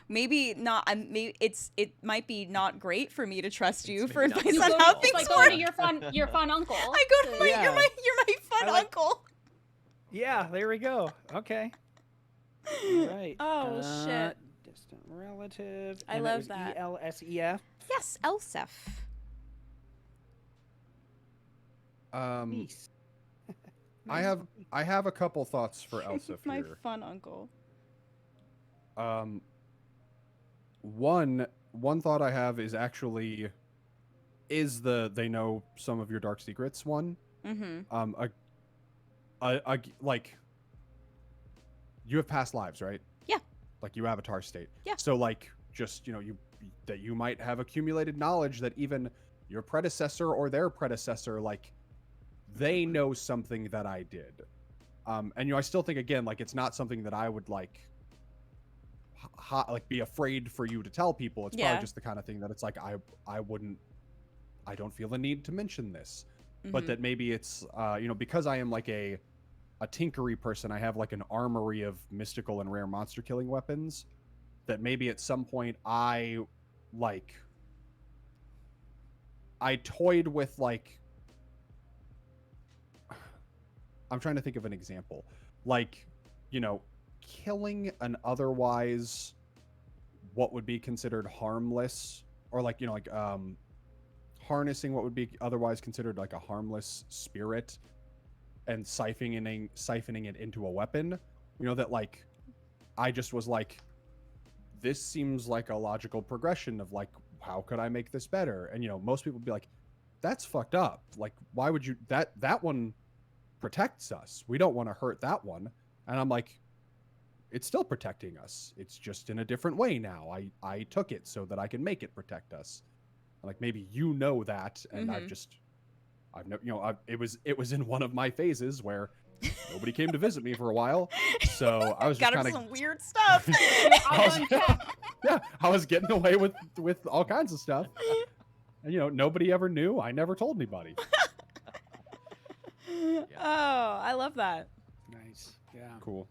Maybe not. Maybe it might be not great for me to trust you It's for maybe not advice good on at how all. things It's like work. going to your fun uncle. I go to my Yeah. you're my fun I like- uncle. Yeah, there we go. Okay. All right. Oh, shit. Distant relative. I and love it was that. ELSEF. Yes, Elsef. Nice. I have a couple thoughts for Elsif My here. fun uncle. One thought I have is actually they know some of your dark secrets one. Mm-hmm. Like, you have past lives, right? Yeah. Like, you avatar state. Yeah. So like, just, you know, you might have accumulated knowledge that even your predecessor or their predecessor, like, they know something that I did. And you know, I still think, again, like, it's not something that I would like be afraid for you to tell people. It's Yeah. probably just the kind of thing that it's like I don't feel the need to mention this. But that maybe it's you know, because I am like a tinkery person, I have like an armory of mystical and rare monster killing weapons, that maybe at some point I toyed with, like, I'm trying to think of an example, like, you know, killing an otherwise what would be considered harmless, or like, you know, like harnessing what would be otherwise considered like a harmless spirit and siphoning it into a weapon. You know, that like, I just was like, this seems like a logical progression of like, how could I make this better? And you know, most people would be like, that's fucked up. Like, why would you, that one protects us. We don't want to hurt that one. And I'm like, it's still protecting us. It's just in a different way now. I took it so that I can make it protect us. Like, maybe you know that, and I've you know, it was in one of my phases where nobody came to visit me for a while, so I was just got kind him of some weird stuff. yeah, I was getting away with all kinds of stuff, and you know, nobody ever knew. I never told anybody. Oh, I love that. Nice. Yeah. Cool.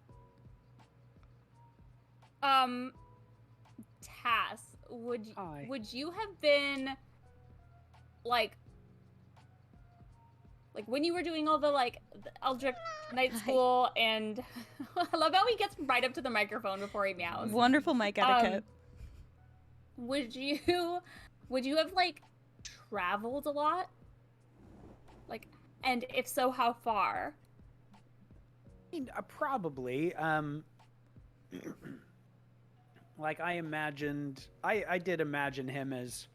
Tass, Hi. would you have been like like when you were doing all the like the Eldritch Night School, and I love how he gets right up to the microphone before he meows. Wonderful mic etiquette. Would you have like traveled a lot? Like, and if so, how far? I mean, probably. Like I did imagine him as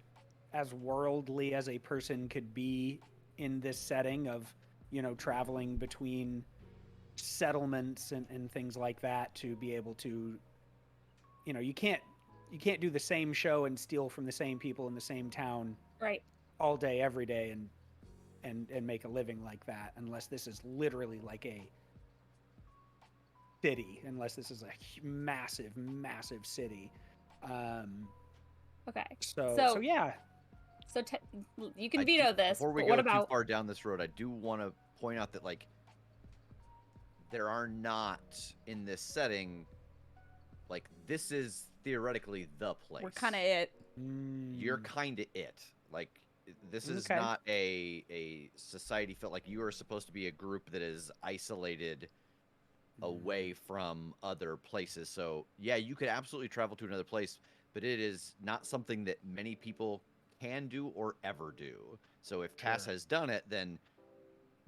worldly as a person could be in this setting of, you know, traveling between settlements and things like that to be able to, you know, you can't do the same show and steal from the same people in the same town Right. all day every day and make a living like that, unless this is literally like a city, unless this is a massive city. Okay. So yeah. So you can veto this. Before we but go what about too far down this road, I do want to point out that like there are not in this setting, like this is theoretically the place. We're kind of it. You're kind of it. Like this is Okay. not a society felt like you are supposed to be a group that is isolated away from other places. So yeah, you could absolutely travel to another place, but it is not something that many people can do or ever do. So if Cass Sure. has done it, then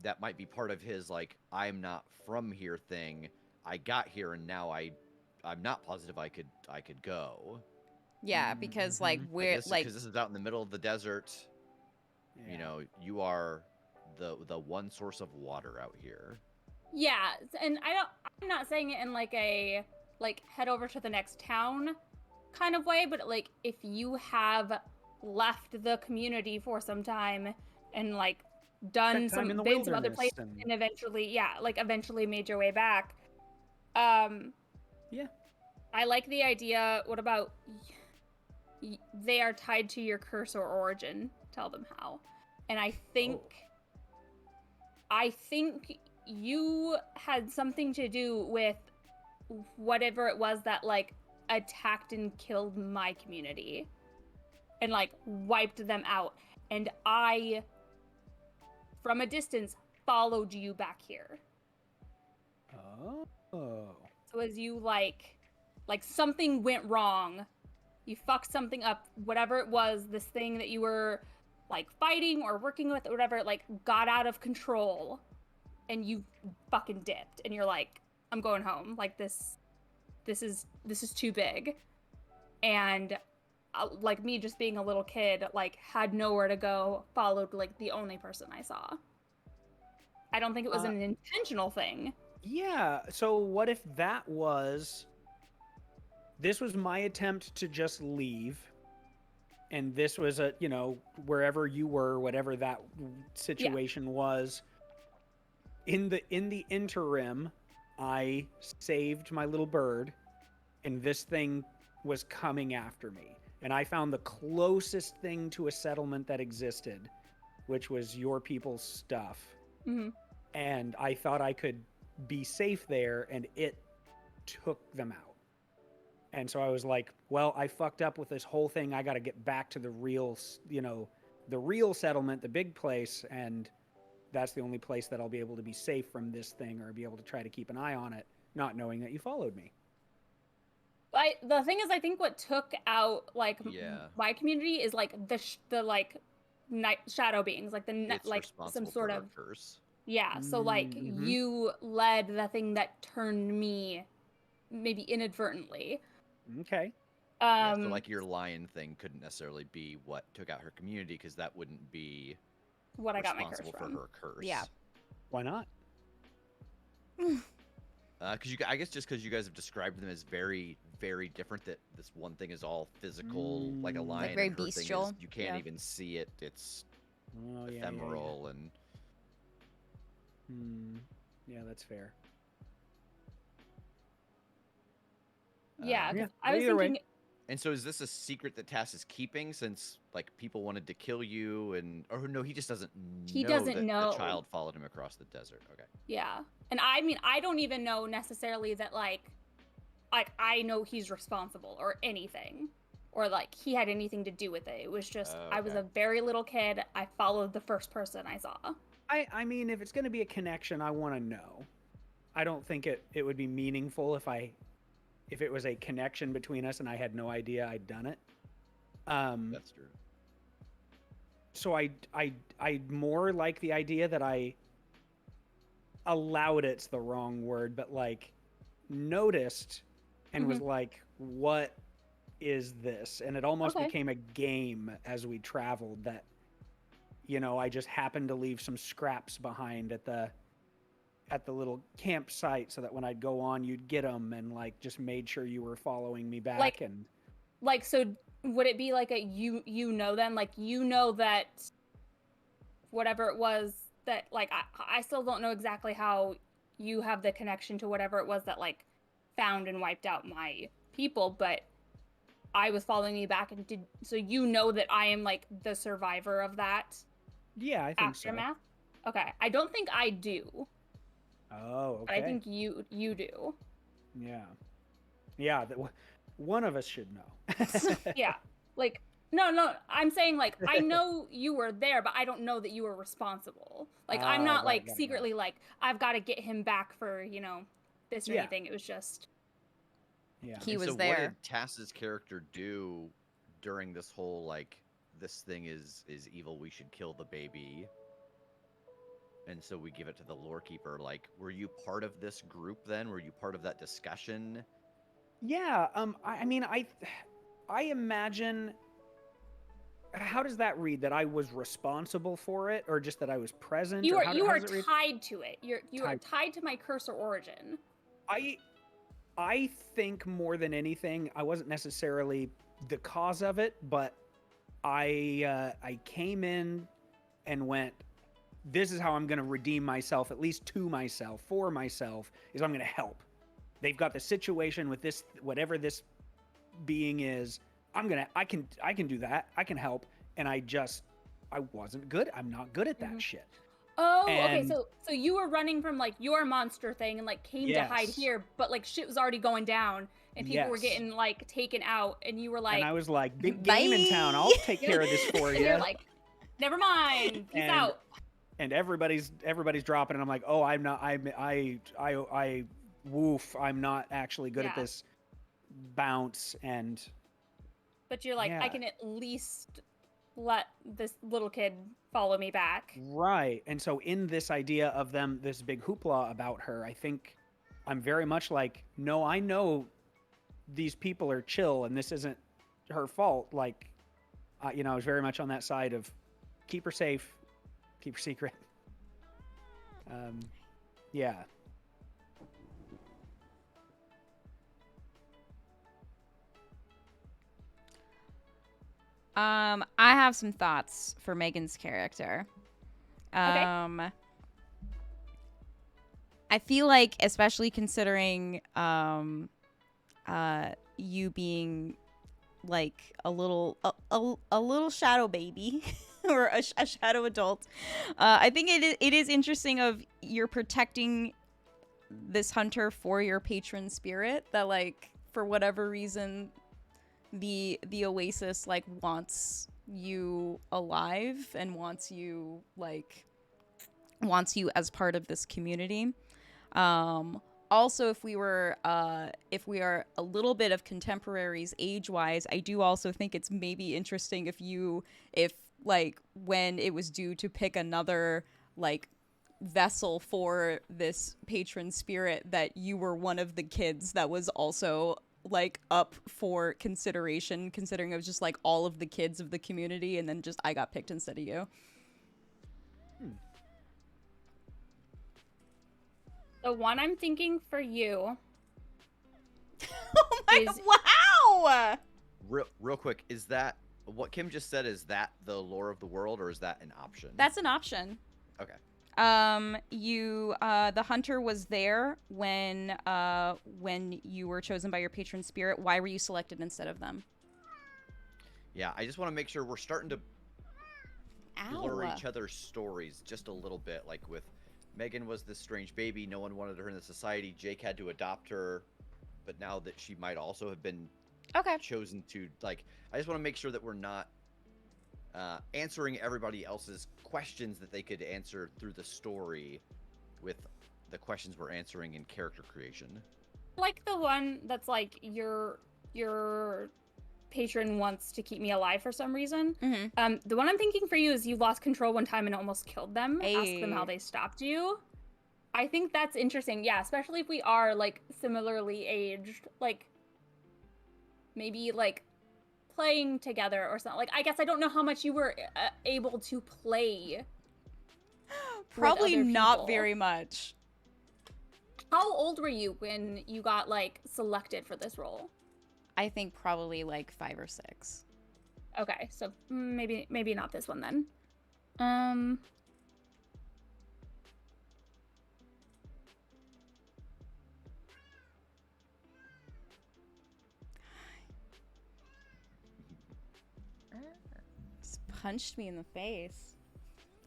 that might be part of his like I'm not from here thing. I got here and now I'm not positive I could go. Yeah, because like we're like because this is out in the middle of the desert. Yeah. You know, you are the one source of water out here. Yeah, and I'm not saying it in like a like head over to the next town kind of way, but like if you have left the community for some time and like done Spent time in the been some other wilderness places and- and eventually made your way back. Yeah. I like the idea. What about they are tied to your curse or origin? Tell them how. And I think you had something to do with whatever it was that like attacked and killed my community and like wiped them out, and I from a distance followed you back here. Oh. So as you like something went wrong, you fucked something up, whatever it was, this thing that you were like fighting or working with or whatever, like got out of control, and you fucking dipped, and you're like, I'm going home. Like this is too big. And like me just being a little kid, like had nowhere to go, followed like the only person I saw. I don't think it was an intentional thing. Yeah, so what if this was my attempt to just leave, and this was a, you know, wherever you were, whatever that situation was, in the interim, I saved my little bird, and this thing was coming after me, and I found the closest thing to a settlement that existed, which was your people's stuff. Mm-hmm. And I thought I could be safe there, and it took them out. And so I was like, well, I fucked up with this whole thing. I got to get back to the real, you know, the real settlement, the big place, and that's the only place that I'll be able to be safe from this thing or be able to try to keep an eye on it, not knowing that you followed me. The thing is, I think what took out like my community is like the like night shadow beings, like It's like some responsible sort for of our curse. yeah. So like Mhm. you led the thing that turned me, maybe inadvertently. Okay. Yeah, so like your lion thing couldn't necessarily be what took out her community, because that wouldn't be what I got my curse responsible for from. her curse. Yeah. Why not? Because I guess just because you guys have described them as very, very different, that this one thing is all physical, like a lion, very and her thing is bestial. you can't Yeah. even see it. It's Oh, yeah, ephemeral and yeah, that's fair. Yeah, 'cause Yeah, I was either way. thinking. And so is this a secret that Tass is keeping, since like people wanted to kill you, and or no, he just doesn't He know doesn't that know. the child followed him across the desert. Okay. Yeah. And I mean, I don't even know necessarily that like I know he's responsible or anything, or like he had anything to do with it. It was just I was Okay. a very little kid. I followed the first person I saw. I mean, if it's going to be a connection, I want to know. I don't think it would be meaningful if it was a connection between us and I had no idea I'd done it. That's true. So I more like the idea that I allowed, it's the wrong word, but like noticed and was like, what is this? And it almost became a game as we traveled that, I just happened to leave some scraps behind at the little campsite so that when I'd go on, you'd get them, and like just made sure you were following me back. So would it be like then, like, that whatever it was that, like, I still don't know exactly how you have the connection to whatever it was that like found and wiped out my people, but I was following you back, and so that I am like the survivor of that. Yeah, I think aftermath. So. Okay, I don't think I do. Oh, okay. But I think you do. Yeah. One of us should know. Yeah, like no. I'm saying, like, I know you were there, but I don't know that you were responsible. Like, I'm not like secretly like I've got to get him back for this or anything. It was just he was so there. What did Tass's character do during this whole like this thing is evil? We should kill the baby. And so we give it to the lore keeper. Like, were you part of this group then? Were you part of that discussion? Yeah. I mean, I imagine. How does that read? That I was responsible for it, or just that I was present? You are tied to it. You are tied to my cursor origin. I think more than anything, I wasn't necessarily the cause of it, but I came in and went, this is how I'm going to redeem myself, at least to myself, for myself, is I'm going to help. They've got the situation with this, whatever this being is, I can do that. I can help. And I wasn't good. I'm not good at that shit. Oh, okay. So you were running from like your monster thing and like came to hide here, but like shit was already going down and people were getting like taken out, and you were like, and I was like, big game in town. I'll take care of this for you. And you're like, never mind. Peace out. And everybody's dropping, and I'm like, oh, I'm not. I woof. I'm not actually good at this bounce. And but you're like, I can at least let this little kid follow me back. Right. And so in this idea of them, this big hoopla about her, I think I'm very much like, no, I know these people are chill and this isn't her fault. Like, I was very much on that side of keep her safe, keep her secret. Yeah. I have some thoughts for Megan's character. Okay. I feel like, especially considering you being like a little shadow baby or a shadow adult, I think it is interesting of you're protecting this hunter for your patron spirit, that like for whatever reason the Oasis like wants you alive and wants you as part of this community. Also, if we are a little bit of contemporaries age-wise, I do also think it's maybe interesting if like when it was due to pick another like vessel for this patron spirit, that you were one of the kids that was also like up for consideration, considering it was just like all of the kids of the community, and then just I got picked instead of you. The one I'm thinking for you. Oh my wow! Real quick, is that what Kim just said? Is that the lore of the world, or is that an option? That's an option. Okay. The hunter was there when you were chosen by your patron spirit. Why were you selected instead of them? Yeah, I just want to make sure we're starting to blur each other's stories just a little bit. Like with Megan was this strange baby, no one wanted her in the society. Jake had to adopt her, but now that she might also have been chosen to, like, I just want to make sure that we're not answering everybody else's questions that they could answer through the story with the questions we're answering in character creation. Like the one that's like your patron wants to keep me alive for some reason. Mm-hmm. The one I'm thinking for you is you lost control one time and almost killed them. Ask them how Ayy. they stopped you. I think that's interesting. Yeah, especially if we are like similarly aged, like maybe like playing together or something. Like I guess I don't know how much you were able to play. Probably other not people. very much. How old were you when you got like selected for this role? I think probably like 5 or 6. Okay, so maybe not this one then. Just punched me in the face.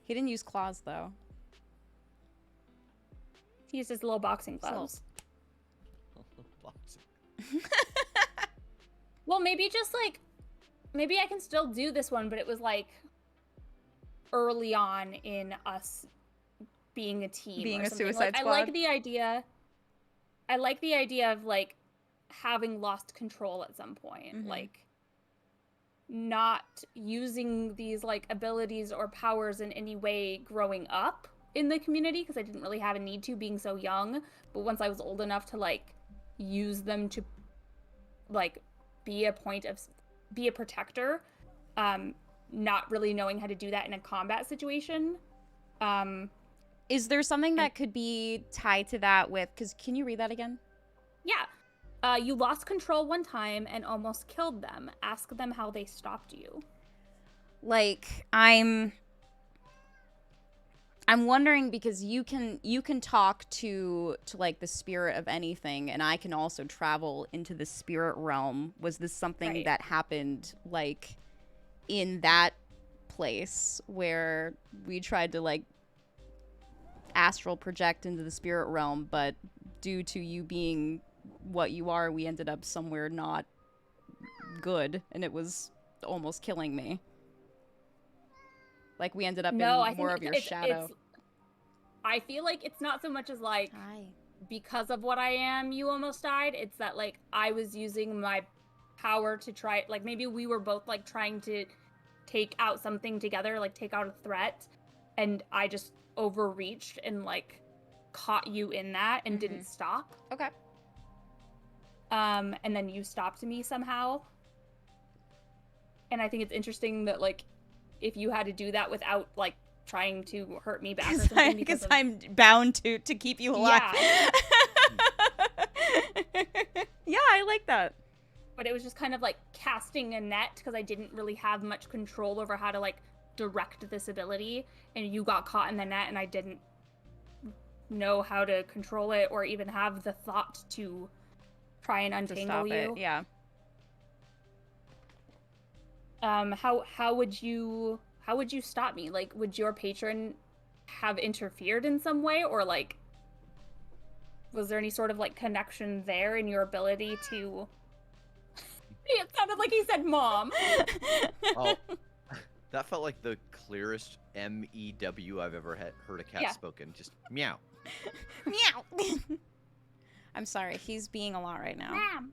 He didn't use claws though. He used his little boxing gloves. Well, maybe just like, maybe I can still do this one, but it was like early on in us being a team. Being or a something. Suicide Like, Squad. I like the idea of like having lost control at some point. Mhm. Like not using these like abilities or powers in any way growing up in the community because I didn't really have a need to being so young. But once I was old enough to like use them to like be a protector, not really knowing how to do that in a combat situation. Is there something that could be tied to that with, because can you read that again? Yeah. You lost control one time and almost killed them. Ask them how they stopped you. Like, I'm wondering because you can talk to like the spirit of anything, and I can also travel into the spirit realm. Was this something Right. that happened like in that place where we tried to like astral project into the spirit realm, but due to you being what you are, we ended up somewhere not good, and it was almost killing me. Like we ended up No, I in think more of your shadow. I feel like it's not so much as like Hi. because of what I am, you almost died. It's that like I was using my power to try, like maybe we were both like trying to take out something together, like take out a threat, and I just overreached and like caught you in that and didn't stop. Okay. And then you stopped me somehow. And I think it's interesting that like if you had to do that without like trying to hurt me back or something Because I'm bound to keep you alive. Yeah. Yeah, I like that. But it was just kind of like casting a net because I didn't really have much control over how to like direct this ability, and you got caught in the net and I didn't know how to control it or even have the thought to try and To untangle stop you. it. Yeah. How would you stop me? Like, would your patron have interfered in some way, or like was there any sort of like connection there in your ability to It sounded like he said mom. Oh, that felt like the clearest MEW I've ever heard a cat Yeah. spoken. Just meow. Meow. I'm sorry. He's being a lot right now. Mom.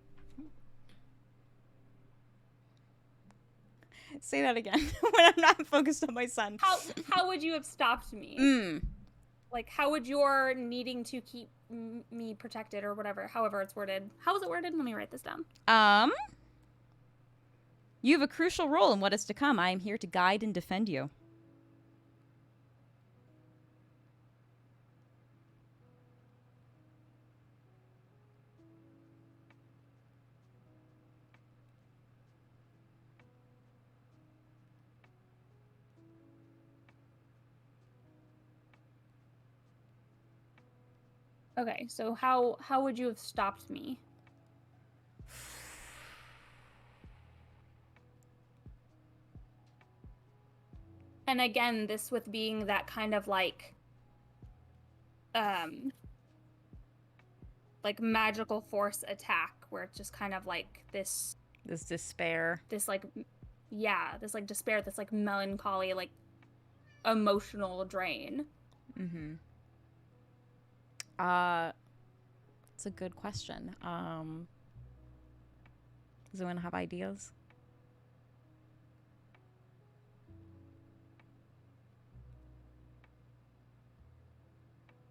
Say that again when I'm not focused on my son. How would you have stopped me? Like, how would your needing to keep me protected or whatever, however it's worded. How is it worded? Let me write this down. You have a crucial role in what is to come. I am here to guide and defend you. Okay, so how would you have stopped me? And again, this with being that kind of like magical force attack where it's just kind of like this This despair. this like despair, this like melancholy, like emotional drain. Mm-hmm. It's a good question. Does anyone have ideas?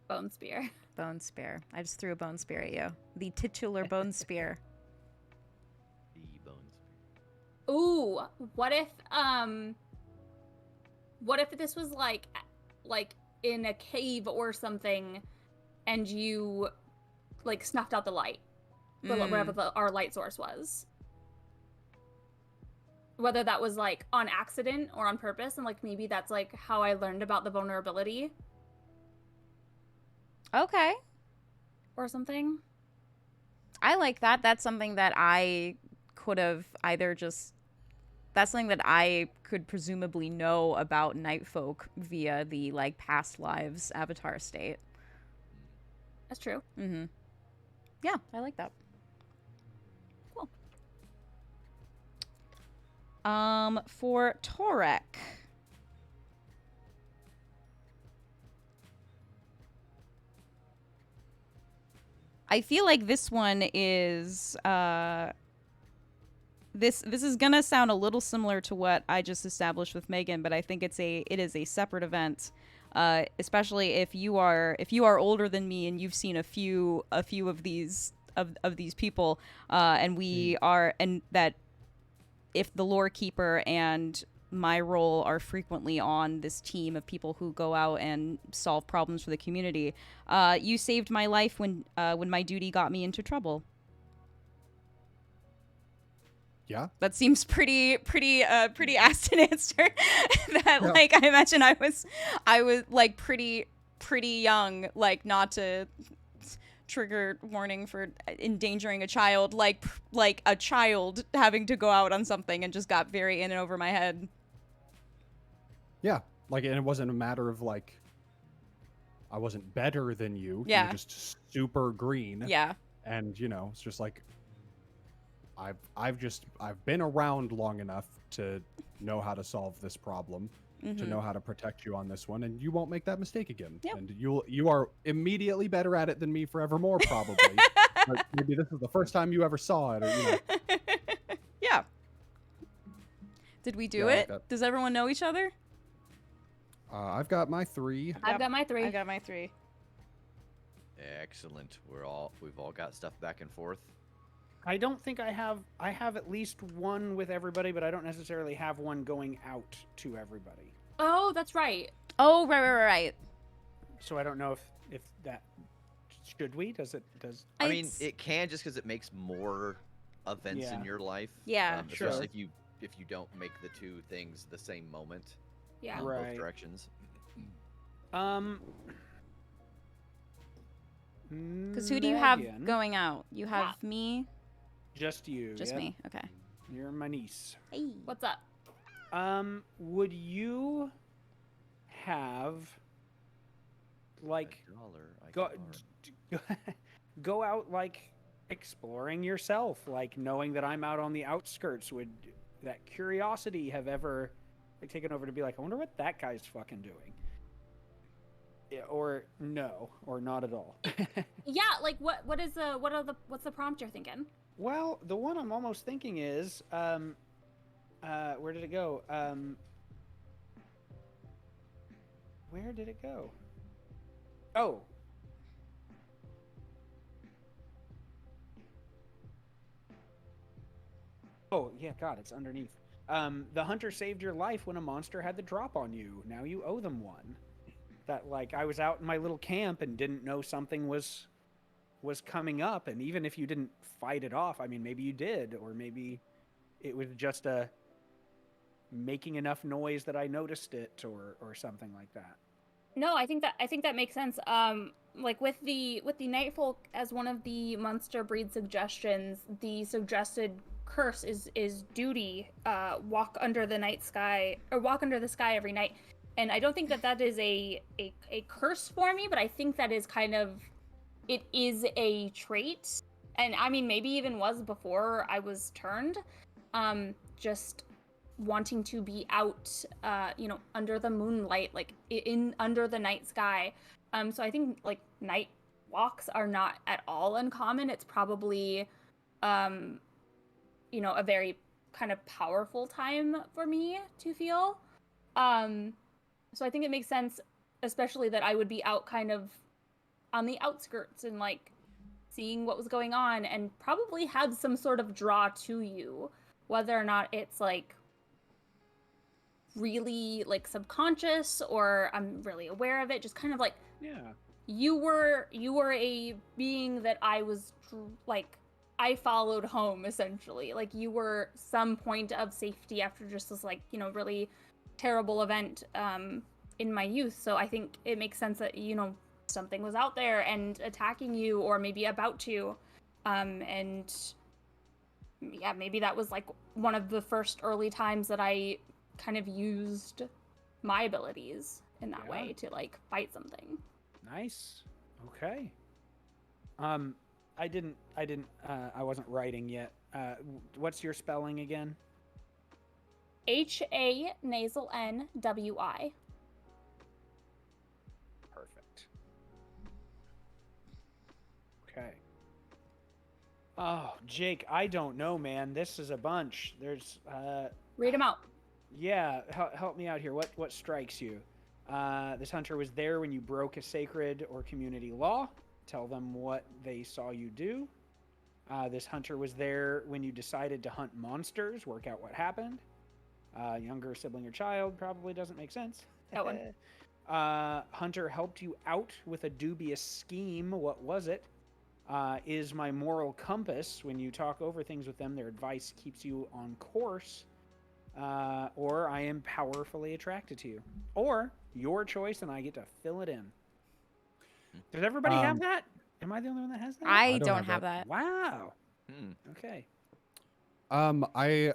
Bone spear. Bone spear. I just threw a bone spear at you. The titular bone spear. The bones. Ooh, what if this was like in a cave or something, and you like snuffed out the light, whatever our light source was. Whether that was like on accident or on purpose, and like maybe that's like how I learned about the vulnerability Okay. or something. I like that. That's something that I could have either just... That's something that I could presumably know about night folk via the, like, past lives avatar state. That's true. Mm-hmm. Yeah, I like that. Cool. For Torek. I feel like this one is this is gonna sound a little similar to what I just established with Megan, but I think it is a separate event. Especially if you are older than me and you've seen a few of these people, and we are, and that if the lore keeper and my role are frequently on this team of people who go out and solve problems for the community. You saved my life when my duty got me into trouble. Yeah. That seems pretty asked an answer. That like I imagine I was like pretty young, like not to trigger warning for endangering a child, like a child having to go out on something and just got very in and over my head. Yeah, like, and it wasn't a matter of like I wasn't better than you. Yeah. You were just super green. Yeah. And it's just like I've been around long enough to know how to solve this problem, to know how to protect you on this one, and you won't make that mistake again. Yep. And you are immediately better at it than me forevermore, probably. Like, maybe this is the first time you ever saw it, or Yeah. Did we do Yeah, I like it? that. Does everyone know each other? I've got my 3. I've got my 3. I got my 3. Excellent. We've all got stuff back and forth. I don't think I have at least one with everybody, but I don't necessarily have one going out to everybody. Oh, that's right. Oh, right. So I don't know if that should we? Does I mean, it can, just because it makes more events in your life. Yeah, especially if you don't make the two things the same moment. Yeah. In Right. both directions. Because who do you have going out? You have me? Just you. Just me. Okay. You're my niece. Hey. What's up? Would you have like go out like exploring yourself, like knowing that I'm out on the outskirts? Would that curiosity have ever like taken over to be like, I wonder what that guy's fucking doing? Yeah, or no, or not at all. Yeah, like what's the prompt you're thinking? Well, the one I'm almost thinking is, where did it go? Where did it go? Oh. Oh, yeah, God, it's underneath. The hunter saved your life when a monster had the drop on you. Now you owe them one. That, like, I was out in my little camp and didn't know something was coming up, and even if you didn't fight it off, I mean, maybe you did, or maybe it was just making enough noise that I noticed it, or something like that. No, I think that makes sense. Like with the Nightfolk as one of the monster breed suggestions, the suggested curse is duty. Walk under the night sky, or walk under the sky every night. And I don't think that is a curse for me, but I think that is kind of, it is a trait. And I mean, maybe even was before I was turned. Just wanting to be out, under the moonlight, like under the night sky. So I think like night walks are not at all uncommon. It's probably, a very kind of powerful time for me to feel. So I think it makes sense, especially that I would be out kind of on the outskirts and like seeing what was going on, and probably had some sort of draw to you, whether or not it's like really like subconscious or I'm really aware of it. Just kind of like, Yeah. you were a being that I was like, I followed home, essentially. Like, you were some point of safety after just this like, really terrible event in my youth. So I think it makes sense that something was out there and attacking you, or maybe about to, and yeah, maybe that was like one of the first early times that I kind of used my abilities in that way to like fight something. Nice. Okay. I wasn't writing yet. What's your spelling again? HA nasal NWI. Perfect. Okay. Oh, Jake, I don't know, man. This is a bunch. There's Read them out. yeah, help me out here. What strikes you? This hunter was there when you broke a sacred or community law. Tell them what they saw you do. This hunter was there when you decided to hunt monsters. Work out what happened. Younger sibling or child probably doesn't make sense. That one. Hunter helped you out with a dubious scheme. What was it? Is my moral compass. When you talk over things with them, their advice keeps you on course. Or I am powerfully attracted to you. Or your choice and I get to fill it in. Does everybody have that? Am I the only one that has that? I don't have that. Wow. Hmm. Okay. I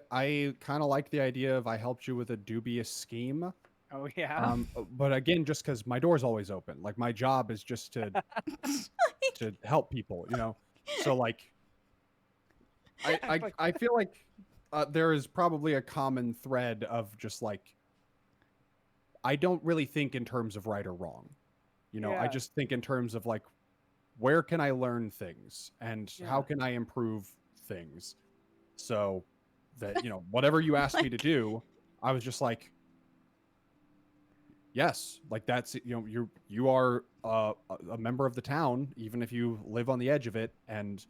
kind of like the idea of I helped you with a dubious scheme. Oh yeah. But again, just because my door's always open, like my job is just to help people, So like, I feel like there is probably a common thread of just like, I don't really think in terms of right or wrong, I Yeah. just think in terms of like, where can I learn things and how can I improve things, so that whatever you asked me to do, I was just like, yes, like that's you are a member of the town, even if you live on the edge of it, and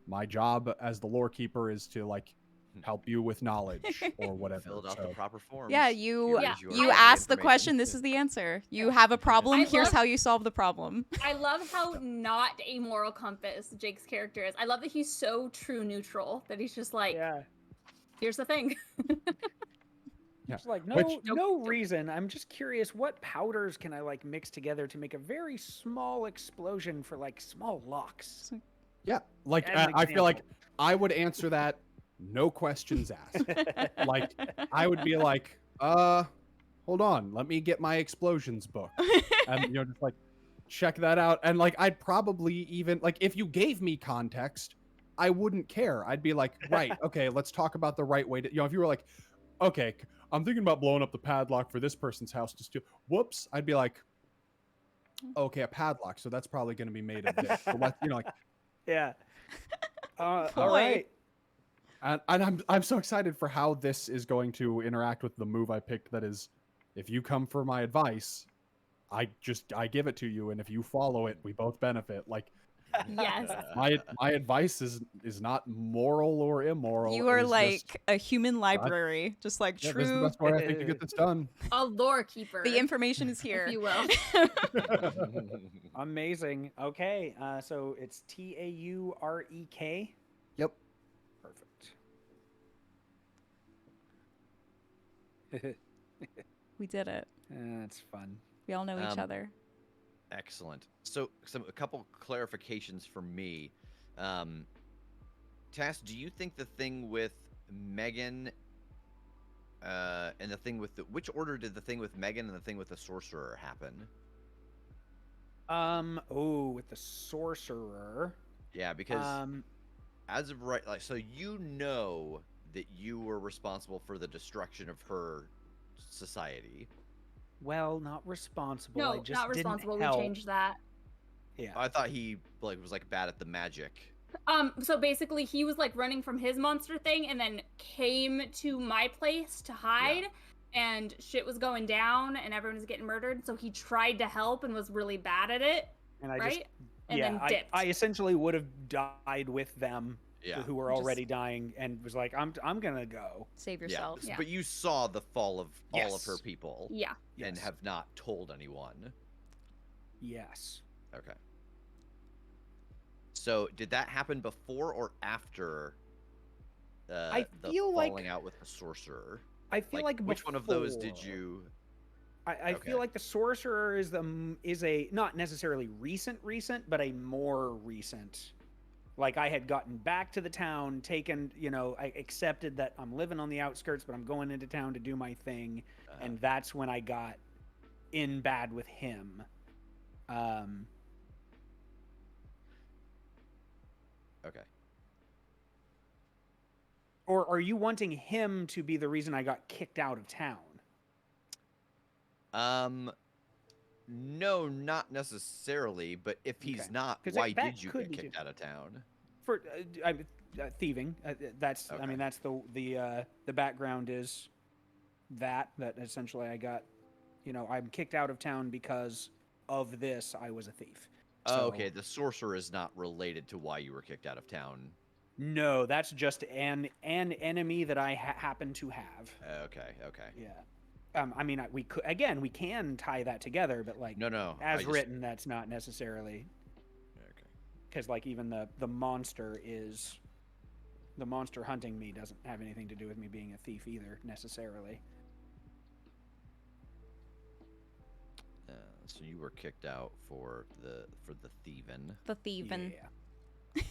my job as the lore keeper is to like help you with knowledge or whatever. Filled out the proper forms. Yeah, Here is your you the asked the information. question. This is the answer. You have a problem. I Here's love- how you solve the problem. I love how not a moral compass Jake's character is. I love that he's so true neutral that he's just like, Yeah. here's the thing. Yeah. It's like Which- no reason. I'm just curious, what powders can I like mix together to make a very small explosion for like small locks? Yeah, like As an I feel like example. I would answer that, no questions asked. Like I would be like, hold on, let me get my explosions book, and just like check that out, and like I'd probably even like if you gave me context, I wouldn't care. I'd be like, right, okay, let's talk about the right way to, if you were like, okay, I'm thinking about blowing up the padlock for this person's house to steal. Whoops, I'd be like, okay, a padlock, so that's probably going to be made of this. So let's, like. Yeah. All Boy. right. And I'm so excited for how this is going to interact with the move I picked. That is, if you come for my advice, I give it to you, and if you follow it, we both benefit. Like, Yes. my advice is not moral or immoral. You are It is like just, a human library, just like yeah, this is the true. best way I think to get this done. A lore keeper. The information is here. if you will. Amazing. Okay. So it's Taurek. Yep. Perfect. We did it. That's fun. We all know each other. Excellent. So, a couple clarifications for me. Tass, do you think the thing with Megan and the thing with which order did the thing with Megan and the thing with the sorcerer happen? With the sorcerer. Yeah, because as of right, like, so that you were responsible for the destruction of her society. Well, not responsible. I No, just not didn't responsible. We help. changed that. Yeah. I thought he was like bad at the magic. So basically he was like running from his monster thing and then came to my place to hide and shit was going down and everyone was getting murdered. So he tried to help and was really bad at it. And I right? just And then dipped. I essentially would have died with them Yeah. who were Just- already dying and was like, I'm gonna go. Save yourself. Yeah. But you saw the fall of all of her Yes. people Yeah. and Yes. have not told anyone. Yes. Okay. So did that happen before or after I the feel like- falling out with the sorcerer? I feel like which one of those did before. you? I Okay. feel like the sorcerer is a not necessarily recent, but a more recent. Like I had gotten back to the town, I accepted that I'm living on the outskirts, but I'm going into town to do my thing, and that's when I got in bad with him. Okay. Or are you wanting him to be the reason I got kicked out of town? No, not necessarily. But if he's Okay. not, 'Cause why that did you could get be kicked too. out of town? For thieving. That's I Okay. mean that's the background is that essentially I got, I'm kicked out of town because of this. I was a thief. Oh, So- okay. The sorcerer is not related to why you were kicked out of town. No, that's just an enemy that I happen to have. Okay. Okay. Yeah. I mean, we can tie that together, but like No. as I just- written, that's not necessarily Okay. because like even the monster hunting me doesn't have anything to do with me being a thief either necessarily. So you were kicked out for the thieving. The thieving. Yeah.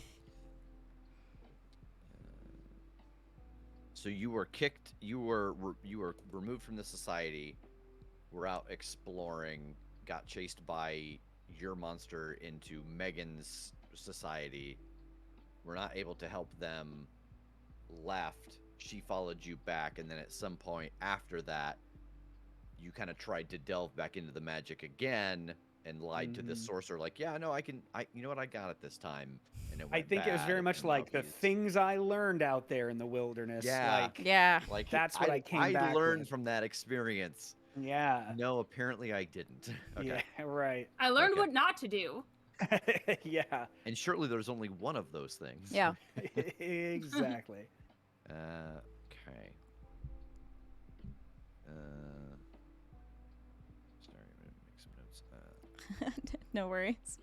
So you were kicked. You were removed from the society. Were out exploring. Got chased by your monster into Megan's society. Were not able to help them. Left. She followed you back, and then at some point after that, you kind of tried to delve back into the magic again and lied to the sorcerer. Like, yeah, no, you know what, I got it this time. And it I went think it was bad, very and much now like the he's- things I learned out there in the wilderness. Yeah. Like, Yeah. Like That's what I came I back learned with. from that experience. yeah. No, apparently I didn't. Okay. Yeah, right. I learned Okay. what not to do. yeah. And surely there's only one of those things. Yeah. Exactly. Okay. Sorry, I'm gonna make some notes. No worries.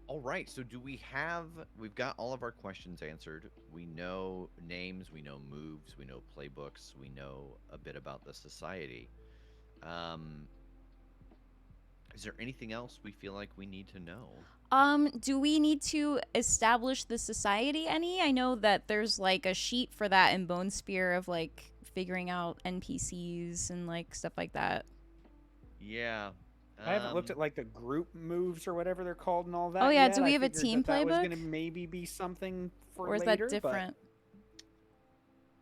All right. So we've got all of our questions answered. We know names, we know moves, we know playbooks, we know a bit about the society. Is there anything else we feel like we need to know? Do we need to establish the society any? I know that there's like a sheet for that in Bone Spear of like figuring out NPCs and like stuff like that. Yeah. I haven't looked at like the group moves or whatever they're called and all that. Oh, yeah, yet. do we I have a figured team that was playbook? going to maybe be something for Or is later, that different?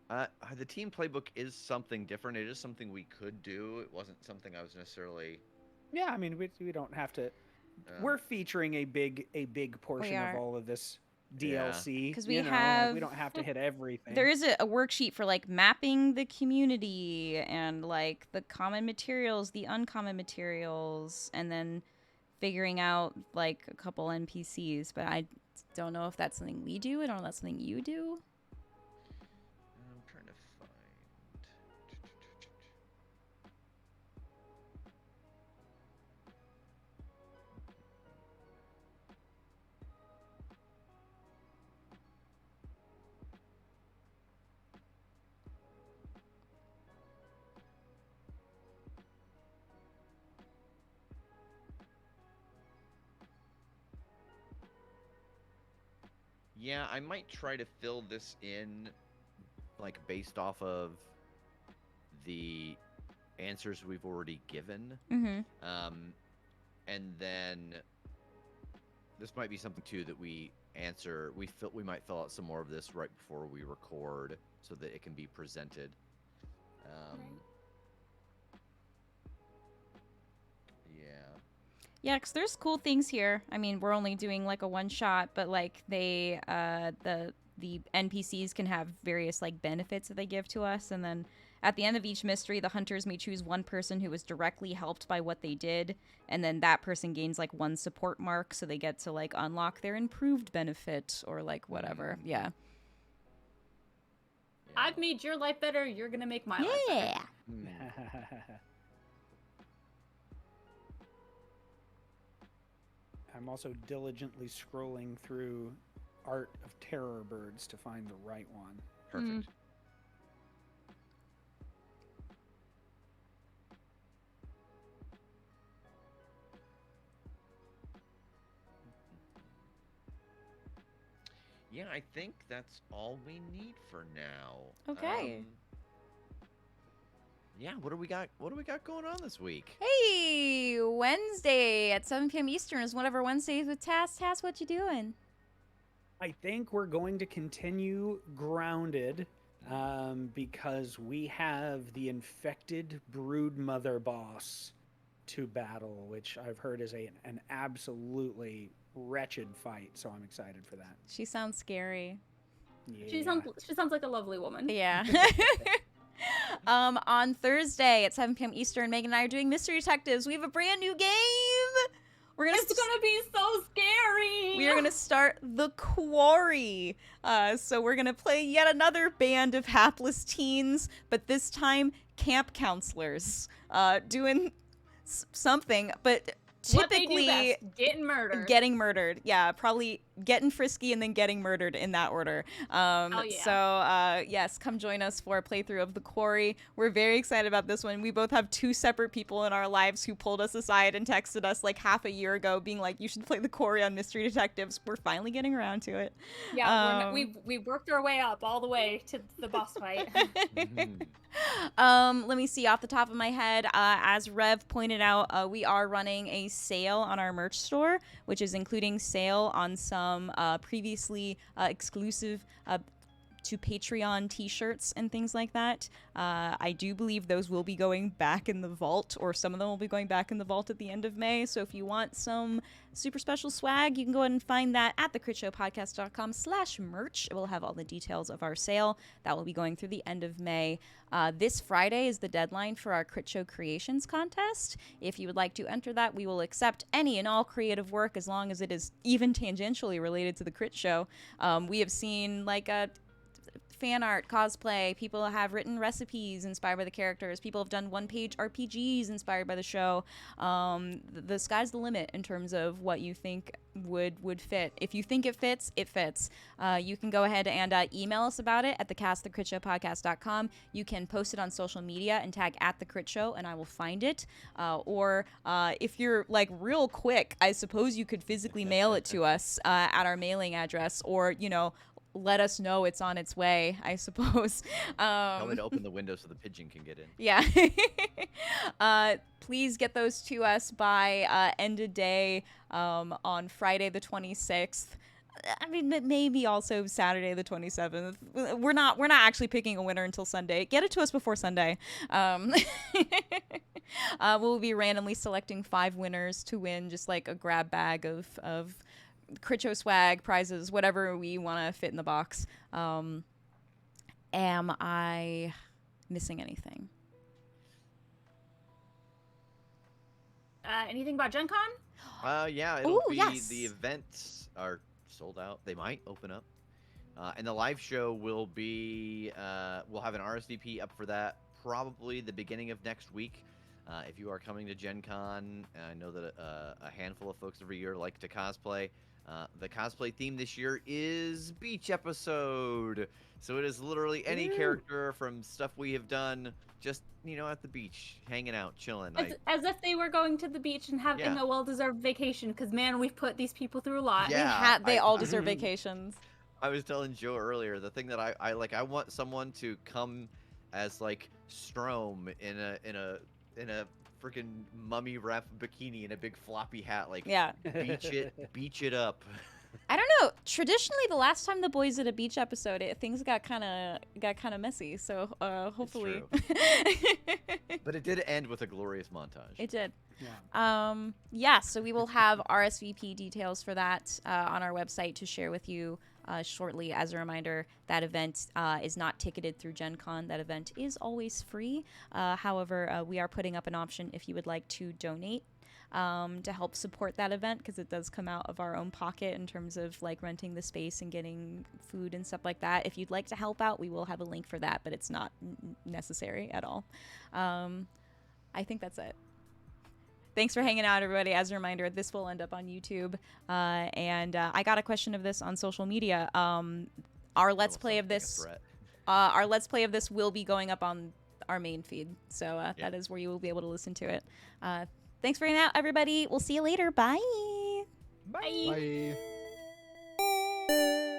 The team playbook is something different. It is something we could do. It wasn't something I was necessarily. But yeah, I mean, we don't have to. um, We're featuring a big portion are. of all of this Yeah. DLC. 'Cause we you know, have- we don't have to hit everything. There is a worksheet for like mapping the community and like the common materials, the uncommon materials, and then figuring out like a couple NPCs. But I don't know if that's something we do. I don't know if that's something you do. I'm trying to find. Yeah, I might try to fill this in, like, based off of the answers we've already given. Mm-hmm. And then this might be something too that we answer. We might fill out some more of this right before we record, so that it can be presented. Right. Yeah. Yeah, because there's cool things here. I mean, we're only doing like a one shot, but like they, the NPCs can have various like benefits that they give to us, and then at the end of each mystery, the hunters may choose one person who was directly helped by what they did, and then that person gains like one support mark, so they get to like unlock their improved benefit or like whatever. Yeah. I've made your life better. You're gonna make my life better. Yeah. Hmm. I'm also diligently scrolling through Art of Terror Birds to find the right one. Perfect. Yeah, I think that's all we need for now. Okay. Yeah, what do we got? What do we got going on this week? Hey, Wednesday at 7 p.m. Eastern is one of our Wednesdays with Tass. Tass, what you doing? I think we're going to continue Grounded because we have the infected brood mother boss to battle, which I've heard is an absolutely wretched fight. So I'm excited for that. She sounds scary. Yeah. She sounds like a lovely woman. Yeah. On Thursday at 7 p.m. Eastern, Megan and I are doing Mystery Detectives. We have a brand new game. We're gonna It's gonna be so scary. We are gonna start the Quarry. So we're gonna play yet another band of hapless teens, but this time camp counselors, doing something. But what they do typically best, getting murdered. Yeah, probably getting frisky and then getting murdered in that order. Oh, yeah. So yes, come join us for a playthrough of The Quarry. We're very excited about this one. We both have two separate people in our lives who pulled us aside and texted us like half a year ago being like, you should play The Quarry on Mystery Detectives. We're finally getting around to it. Yeah, we worked our way up all the way to the boss fight. Let me see off the top of my head. As Rev pointed out, we are running a sale on our merch store, which is including sale on some previously exclusive to Patreon t-shirts and things like that. I do believe those will be going back in the vault, or some of them will be going back in the vault at the end of May. So if you want some super special swag, you can go ahead and find that at thecritshowpodcast.com/merch. It will have all the details of our sale. That will be going through the end of May. This Friday is the deadline for our Crit Show Creations contest. If you would like to enter that, we will accept any and all creative work as long as it is even tangentially related to the Crit Show. We have seen like a fan art, cosplay. People have written recipes inspired by the characters. People have done one-page RPGs inspired by the show. The sky's the limit in terms of what you think would fit. If you think it fits, it fits. You can go ahead and email us about it at thecastthecritshowpodcast.com. You can post it on social media and tag at the Crit Show, and I will find it. Or if you're like real quick, I suppose you could physically mail it to us at our mailing address, or let us know it's on its way, I suppose. Tell me to open the window so the pigeon can get in. Yeah. Please get those to us by end of day on Friday the 26th. I mean, maybe also Saturday the 27th. We're not actually picking a winner until Sunday. Get it to us before Sunday. We'll be randomly selecting 5 winners to win just like a grab bag of Critshow swag, prizes, whatever we want to fit in the box. Am I missing anything? Anything about Gen Con? Yeah, it'll Ooh, be yes. the events are sold out. They might open up. And the live show will be we'll have an RSVP up for that probably the beginning of next week. If you are coming to Gen Con, I know that a handful of folks every year like to cosplay. The cosplay theme this year is beach episode. So it is literally any character from stuff we have done just, at the beach, hanging out, chilling. As if they were going to the beach and having a well-deserved vacation, because, man, we've put these people through a lot. Yeah. They all deserve vacations. I was telling Joe earlier, the thing that I want someone to come as like Strom in a in a freaking mummy wrap bikini and a big floppy hat, like Yeah. beach it up. I don't know. Traditionally, the last time the boys did a beach episode, things got kind of messy. So hopefully, But it did end with a glorious montage. it did. Yeah. Yeah. So we will have RSVP details for that on our website to share with you shortly. As a reminder, that event is not ticketed through Gen Con. That event is always free. However, we are putting up an option if you would like to donate. To help support that event, because it does come out of our own pocket in terms of like renting the space and getting food and stuff like that. If you'd like to help out, we will have a link for that, but it's not necessary at all. I think that's it. Thanks for hanging out, everybody. As a reminder, this will end up on YouTube. And I got a question of this on social media. Our Let's Play of this will be going up on our main feed. So that is where you will be able to listen to it. Thanks for hanging out, everybody. We'll see you later. Bye. Bye. Bye.